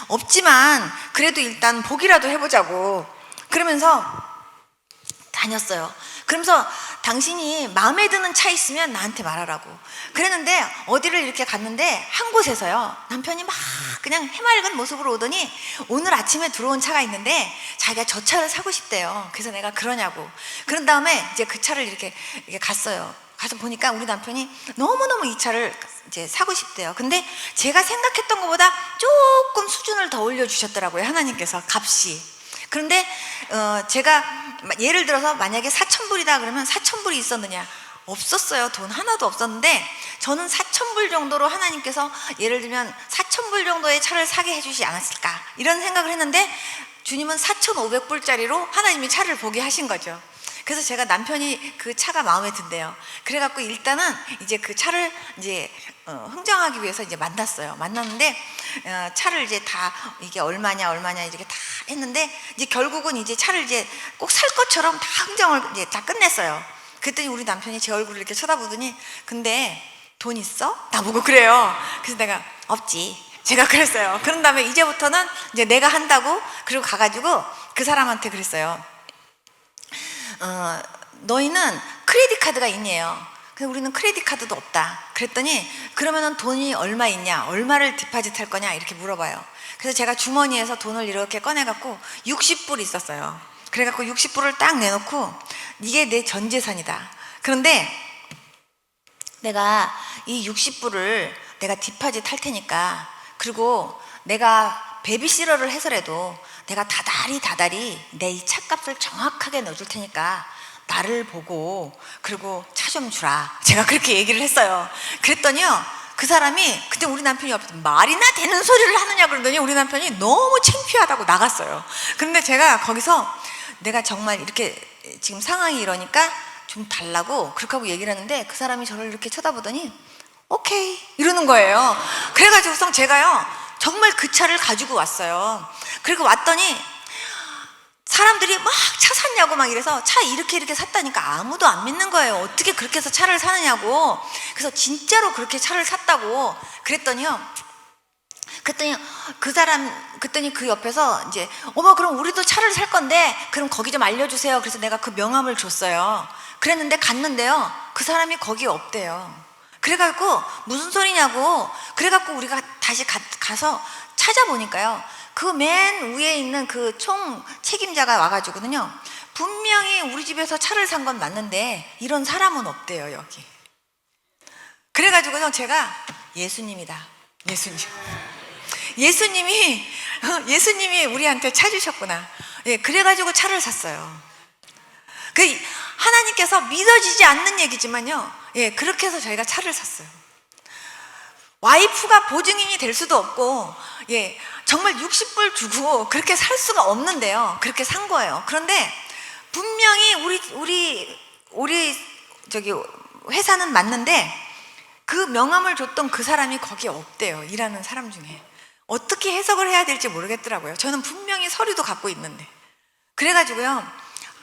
없지만 그래도 일단 보기라도 해보자고 그러면서 다녔어요. 그러면서 당신이 마음에 드는 차 있으면 나한테 말하라고 그랬는데 어디를 이렇게 갔는데 한 곳에서요 남편이 막 그냥 해맑은 모습으로 오더니 오늘 아침에 들어온 차가 있는데 자기가 저 차를 사고 싶대요. 그래서 내가 그러냐고. 그런 다음에 이제 그 차를 이렇게 갔어요. 가서 보니까 우리 남편이 너무너무 이 차를 이제 사고 싶대요. 근데 제가 생각했던 것보다 조금 수준을 더 올려주셨더라고요, 하나님께서 값이. 그런데 제가 예를 들어서 만약에 4,000불이다 그러면 4,000불이 있었느냐? 없었어요. 돈 하나도 없었는데 저는 4,000불 정도로 하나님께서 예를 들면 4,000불 정도의 차를 사게 해주지 않았을까 이런 생각을 했는데 주님은 4,500불짜리로 하나님이 차를 보게 하신 거죠. 그래서 제가 남편이 그 차가 마음에 든대요. 그래갖고 일단은 이제 그 차를 이제 흥정하기 위해서 이제 만났는데 차를 이제 다 이게 얼마냐 이렇게 다 했는데 이제 결국은 이제 차를 이제 꼭 살 것처럼 다 흥정을 이제 다 끝냈어요. 그랬더니 우리 남편이 제 얼굴을 이렇게 쳐다보더니 근데 돈 있어? 나보고 그래요. 그래서 내가 없지. 제가 그랬어요. 그런 다음에 이제부터는 이제 내가 한다고 그리고 가가지고 그 사람한테 그랬어요. 너희는 크레딧 카드가 있냐요. 근데 우리는 크레딧 카드도 없다. 그랬더니 그러면은 돈이 얼마 있냐, 얼마를 디파짓 할 거냐 이렇게 물어봐요. 그래서 제가 주머니에서 돈을 이렇게 꺼내갖고 60불 있었어요. 그래갖고 60불을 딱 내놓고 이게 내 전 재산이다. 그런데 내가 이 60불을 내가 디파짓 할 테니까 그리고 내가 베비시러를 해서라도 내가 다달이 내 이 차값을 정확하게 넣어줄 테니까 나를 보고 그리고 차 좀 주라. 제가 그렇게 얘기를 했어요. 그랬더니요 그 사람이 그때 우리 남편이 옆에서 말이나 되는 소리를 하느냐 그러더니 우리 남편이 너무 창피하다고 나갔어요. 그런데 제가 거기서 내가 정말 이렇게 지금 상황이 이러니까 좀 달라고 그렇게 하고 얘기를 했는데 그 사람이 저를 이렇게 쳐다보더니 오케이 이러는 거예요. 그래가지고서 제가요 정말 그 차를 가지고 왔어요. 그리고 왔더니 사람들이 막 차 샀냐고 막 이래서 차 이렇게 샀다니까 아무도 안 믿는 거예요. 어떻게 그렇게 해서 차를 사느냐고. 그래서 진짜로 그렇게 차를 샀다고 그랬더니 그 사람 그랬더니 그 옆에서 이제 어머 그럼 우리도 차를 살 건데 그럼 거기 좀 알려주세요. 그래서 내가 그 명함을 줬어요. 그랬는데 갔는데요, 그 사람이 거기 없대요. 그래갖고 무슨 소리냐고, 그래갖고 우리가 다시 가서 찾아보니까요, 그 맨 위에 있는 그 총 책임자가 와가지고는요, 분명히 우리 집에서 차를 산 건 맞는데 이런 사람은 없대요 여기. 그래가지고요 제가 예수님이다, 예수님이 우리한테 차 주셨구나. 예, 그래가지고 차를 샀어요. 그 하나님께서 믿어지지 않는 얘기지만요, 예, 그렇게 해서 저희가 차를 샀어요. 와이프가 보증인이 될 수도 없고, 예, 정말 60불 주고 그렇게 살 수가 없는데요, 그렇게 산 거예요. 그런데 분명히 우리 저기 회사는 맞는데 그 명함을 줬던 그 사람이 거기에 없대요. 일하는 사람 중에. 어떻게 해석을 해야 될지 모르겠더라고요. 저는 분명히 서류도 갖고 있는데. 그래가지고요,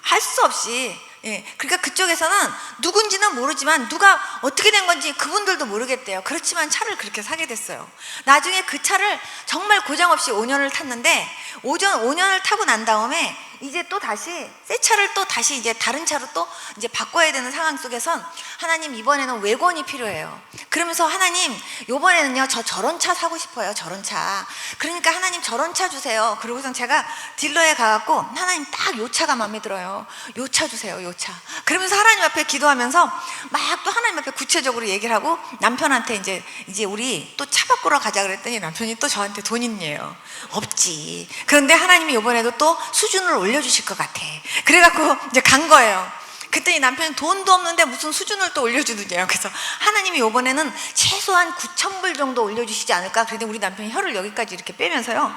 할 수 없이, 예, 그러니까 그쪽에서는 누군지는 모르지만 누가 어떻게 된 건지 그분들도 모르겠대요. 그렇지만 차를 그렇게 사게 됐어요. 나중에 그 차를 정말 고장 없이 5년을 탔는데 5년을 타고 난 다음에 이제 또 다시 새 차를 또 다시 이제 다른 차로 또 이제 바꿔야 되는 상황 속에선 하나님 이번에는 외권이 필요해요. 그러면서 하나님 이번에는요 저런 차 사고 싶어요. 저런 차. 그러니까 하나님 저런 차 주세요. 그러고선 제가 딜러에 가갖고 하나님 딱 요 차가 마음에 들어요. 요 차 주세요. 요 차. 그러면서 하나님 앞에 기도하면서 막 또 하나님 앞에 구체적으로 얘기를 하고 남편한테 이제 우리 또 차 바꾸러 가자 그랬더니 남편이 또 저한테 돈 있네요. 없지. 그런데 하나님이 이번에도 또 수준을 올려주실 것 같아. 그래갖고 이제 간 거예요. 그랬더니 남편이 돈도 없는데 무슨 수준을 또 올려주느냐요. 그래서 하나님이 이번에는 최소한 9,000불 정도 올려주시지 않을까. 그랬더니 우리 남편이 혀를 여기까지 이렇게 빼면서요,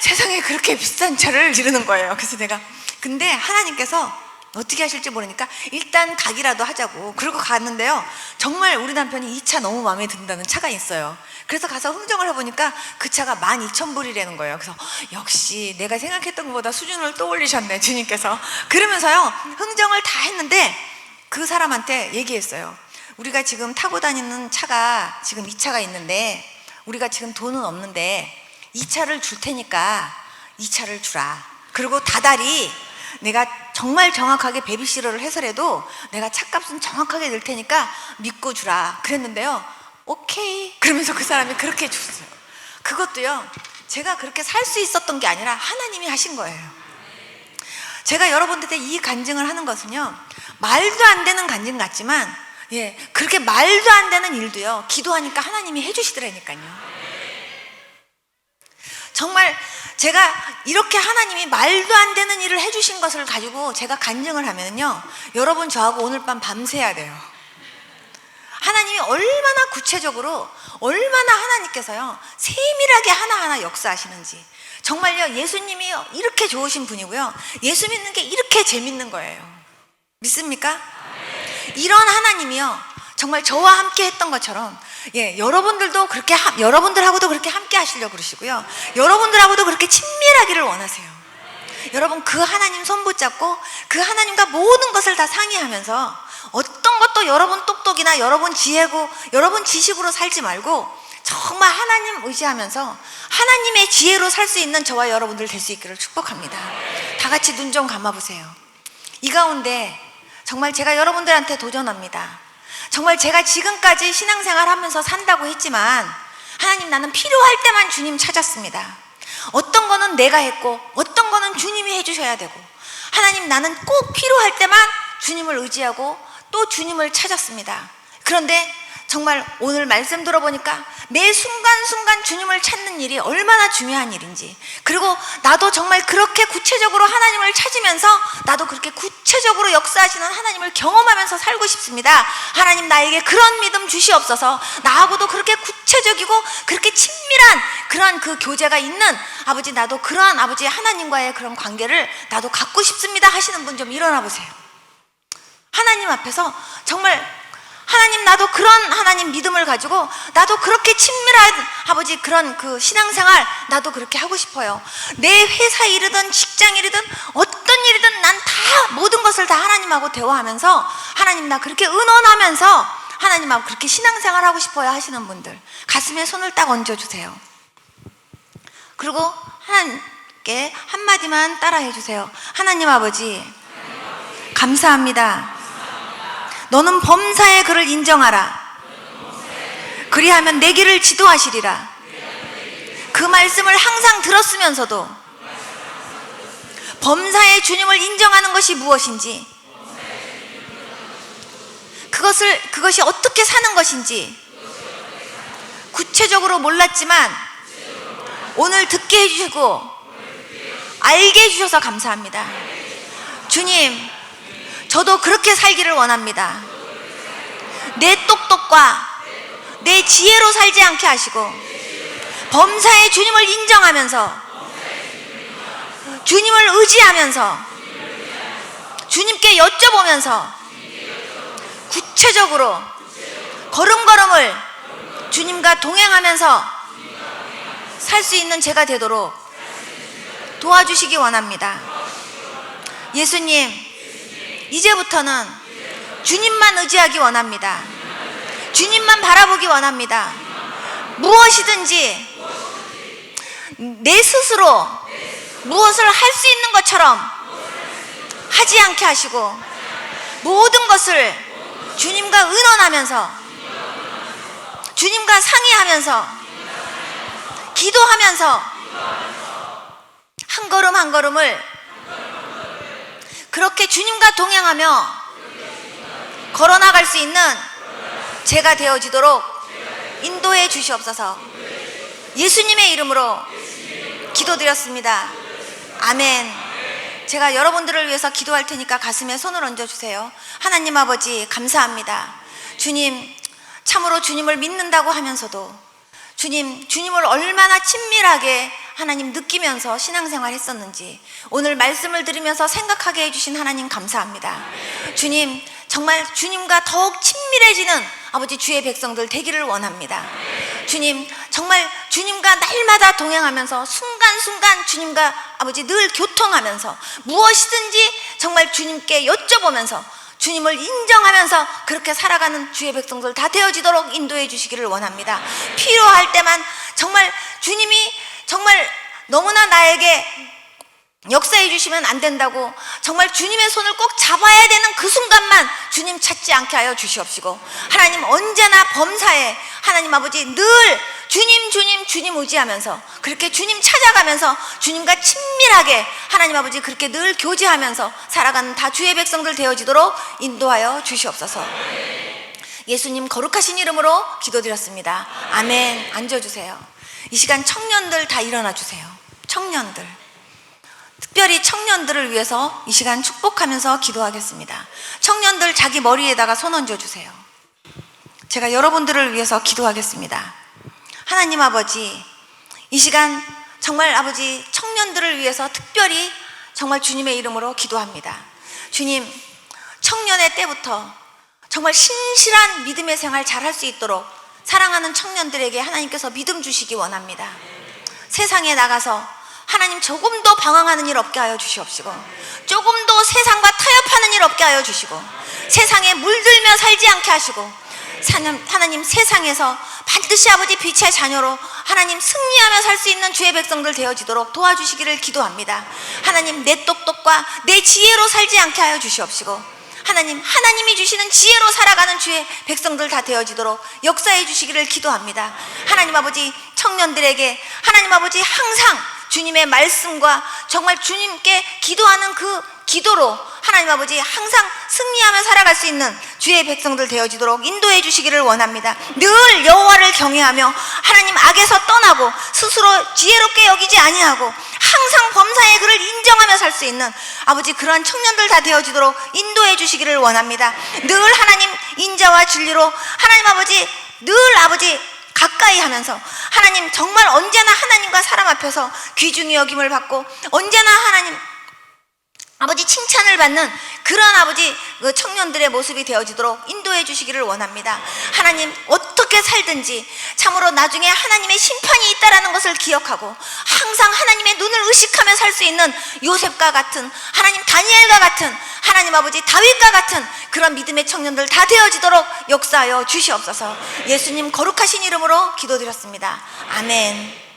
세상에 그렇게 비싼 차를 이러는 거예요. 그래서 내가 근데 하나님께서 어떻게 하실지 모르니까 일단 가기라도 하자고 그러고 갔는데요, 정말 우리 남편이 이 차 너무 마음에 든다는 차가 있어요. 그래서 가서 흥정을 해보니까 그 차가 12,000불이라는 거예요. 그래서 역시 내가 생각했던 것보다 수준을 또 올리셨네 주님께서. 그러면서요 흥정을 다 했는데 그 사람한테 얘기했어요. 우리가 지금 타고 다니는 차가 지금 이 차가 있는데 우리가 지금 돈은 없는데 이 차를 줄 테니까 이 차를 주라. 그리고 다달이 내가 정말 정확하게 베비시러를 해서라도 내가 차값은 정확하게 낼 테니까 믿고 주라 그랬는데요, 오케이 그러면서 그 사람이 그렇게 줬어요. 그것도요 제가 그렇게 살 수 있었던 게 아니라 하나님이 하신 거예요. 제가 여러분들한테 이 간증을 하는 것은요, 말도 안 되는 간증 같지만, 예, 그렇게 말도 안 되는 일도요 기도하니까 하나님이 해주시더라니까요. 정말 제가 이렇게 하나님이 말도 안 되는 일을 해주신 것을 가지고 제가 간증을 하면요, 여러분 저하고 오늘 밤 밤새야 돼요. 하나님이 얼마나 구체적으로, 얼마나 하나님께서요 세밀하게 하나하나 역사하시는지. 정말요 예수님이 이렇게 좋으신 분이고요, 예수 믿는 게 이렇게 재밌는 거예요. 믿습니까? 이런 하나님이요 정말 저와 함께 했던 것처럼, 예, 여러분들도 그렇게 여러분들하고도 그렇게 함께 하시려고 그러시고요, 여러분들하고도 그렇게 친밀하기를 원하세요. 여러분 그 하나님 손 붙잡고 그 하나님과 모든 것을 다 상의하면서 어떤 것도 여러분 똑똑이나 여러분 지혜고 여러분 지식으로 살지 말고 정말 하나님 의지하면서 하나님의 지혜로 살 수 있는 저와 여러분들 될 수 있기를 축복합니다. 다 같이 눈 좀 감아보세요. 이 가운데 정말 제가 여러분들한테 도전합니다. 정말 제가 지금까지 신앙생활 하면서 산다고 했지만 하나님 나는 필요할 때만 주님 찾았습니다. 어떤 거는 내가 했고 어떤 거는 주님이 해주셔야 되고, 하나님 나는 꼭 필요할 때만 주님을 의지하고 또 주님을 찾았습니다. 그런데 정말 오늘 말씀 들어보니까 매 순간순간 주님을 찾는 일이 얼마나 중요한 일인지, 그리고 나도 정말 그렇게 구체적으로 하나님을 찾으면서 나도 그렇게 구체적으로 역사하시는 하나님을 경험하면서 살고 싶습니다. 하나님 나에게 그런 믿음 주시옵소서. 나하고도 그렇게 구체적이고 그렇게 친밀한 그런 그 교제가 있는 아버지, 나도 그러한 아버지 하나님과의 그런 관계를 나도 갖고 싶습니다 하시는 분 좀 일어나 보세요. 하나님 앞에서 정말 하나님 나도 그런 하나님 믿음을 가지고 나도 그렇게 친밀한 아버지 그런 그 신앙생활 나도 그렇게 하고 싶어요. 내 회사 일이든 직장 일이든 어떤 일이든 난 다 모든 것을 다 하나님하고 대화하면서 하나님 나 그렇게 의논하면서 하나님하고 그렇게 신앙생활 하고 싶어요 하시는 분들 가슴에 손을 딱 얹어주세요. 그리고 하나님께 한마디만 따라해 주세요. 하나님 아버지, 감사합니다. 너는 범사의 그를 인정하라. 그리하면 내 길을 지도하시리라. 그 말씀을 항상 들었으면서도 범사의 주님을 인정하는 것이 무엇인지, 그것이 어떻게 사는 것인지 구체적으로 몰랐지만 오늘 듣게 해주시고 알게 해주셔서 감사합니다. 주님, 저도 그렇게 살기를 원합니다. 내 똑똑과 내 지혜로 살지 않게 하시고 범사의 주님을 인정하면서 주님을 의지하면서 주님께 여쭤보면서 구체적으로 걸음걸음을 주님과 동행하면서 살 수 있는 제가 되도록 도와주시기 원합니다. 예수님, 이제부터는 주님만 의지하기 원합니다. 주님만 바라보기 원합니다. 무엇이든지 내 스스로 무엇을 할 수 있는 것처럼 하지 않게 하시고 모든 것을 주님과 의논하면서 주님과 상의하면서 기도하면서 한 걸음 한 걸음을 그렇게 주님과 동행하며 걸어나갈 수 있는 제가 되어지도록 인도해 주시옵소서. 예수님의 이름으로 기도드렸습니다. 아멘. 제가 여러분들을 위해서 기도할 테니까 가슴에 손을 얹어주세요. 하나님 아버지, 감사합니다. 주님, 참으로 주님을 믿는다고 하면서도 주님을 얼마나 친밀하게 하나님 느끼면서 신앙생활 했었는지 오늘 말씀을 들으면서 생각하게 해주신 하나님 감사합니다. 주님, 정말 주님과 더욱 친밀해지는 아버지 주의 백성들 되기를 원합니다. 주님, 정말 주님과 날마다 동행하면서 순간순간 주님과 아버지 늘 교통하면서 무엇이든지 정말 주님께 여쭤보면서 주님을 인정하면서 그렇게 살아가는 주의 백성들 다 되어지도록 인도해 주시기를 원합니다. 필요할 때만 정말 주님이 정말 너무나 나에게 역사해 주시면 안 된다고 정말 주님의 손을 꼭 잡아야 되는 그 순간만 주님 찾지 않게 하여 주시옵시고, 하나님 언제나 범사에 하나님 아버지 늘 주님 의지하면서 그렇게 주님 찾아가면서 주님과 친밀하게 하나님 아버지 그렇게 늘 교제하면서 살아가는 다 주의 백성들 되어지도록 인도하여 주시옵소서. 예수님 거룩하신 이름으로 기도드렸습니다. 아멘. 앉아주세요. 이 시간 청년들 다 일어나 주세요. 청년들, 특별히 청년들을 위해서 이 시간 축복하면서 기도하겠습니다. 청년들 자기 머리에다가 손 얹어주세요. 제가 여러분들을 위해서 기도하겠습니다. 하나님 아버지, 이 시간 정말 아버지 청년들을 위해서 특별히 정말 주님의 이름으로 기도합니다. 주님, 청년의 때부터 정말 신실한 믿음의 생활 잘 할 수 있도록 사랑하는 청년들에게 하나님께서 믿음 주시기 원합니다. 세상에 나가서 하나님 조금도 방황하는 일 없게 하여 주시옵시고, 조금도 세상과 타협하는 일 없게 하여 주시고, 세상에 물들며 살지 않게 하시고, 하나님 세상에서 반드시 아버지 빛의 자녀로 하나님 승리하며 살 수 있는 주의 백성들 되어지도록 도와주시기를 기도합니다. 하나님 내 똑똑과 내 지혜로 살지 않게 하여 주시옵시고, 하나님이 주시는 지혜로 살아가는 주의 백성들 다 되어지도록 역사해 주시기를 기도합니다. 하나님 아버지 청년들에게 하나님 아버지 항상 주님의 말씀과 정말 주님께 기도하는 그 기도로 하나님 아버지 항상 승리하며 살아갈 수 있는 주의 백성들 되어지도록 인도해 주시기를 원합니다. 늘 여호와를 경외하며 하나님 악에서 떠나고 스스로 지혜롭게 여기지 아니하고 항상 범사의 그를 인정하며 살 수 있는 아버지 그러한 청년들 다 되어지도록 인도해 주시기를 원합니다. 늘 하나님 인자와 진리로 하나님 아버지 늘 아버지 가까이 하면서 하나님 정말 언제나 하나님과 사람 앞에서 귀중히 여김을 받고 언제나 하나님 아버지 칭찬을 받는 그런 아버지 그 청년들의 모습이 되어지도록 인도해 주시기를 원합니다. 하나님 어떻게 살든지 참으로 나중에 하나님의 심판이 있다라는 것을 기억하고 항상 하나님의 눈을 의식하며 살 수 있는 요셉과 같은 하나님 다니엘과 같은 하나님 아버지 다윗과 같은 그런 믿음의 청년들 다 되어지도록 역사하여 주시옵소서. 예수님 거룩하신 이름으로 기도드렸습니다. 아멘.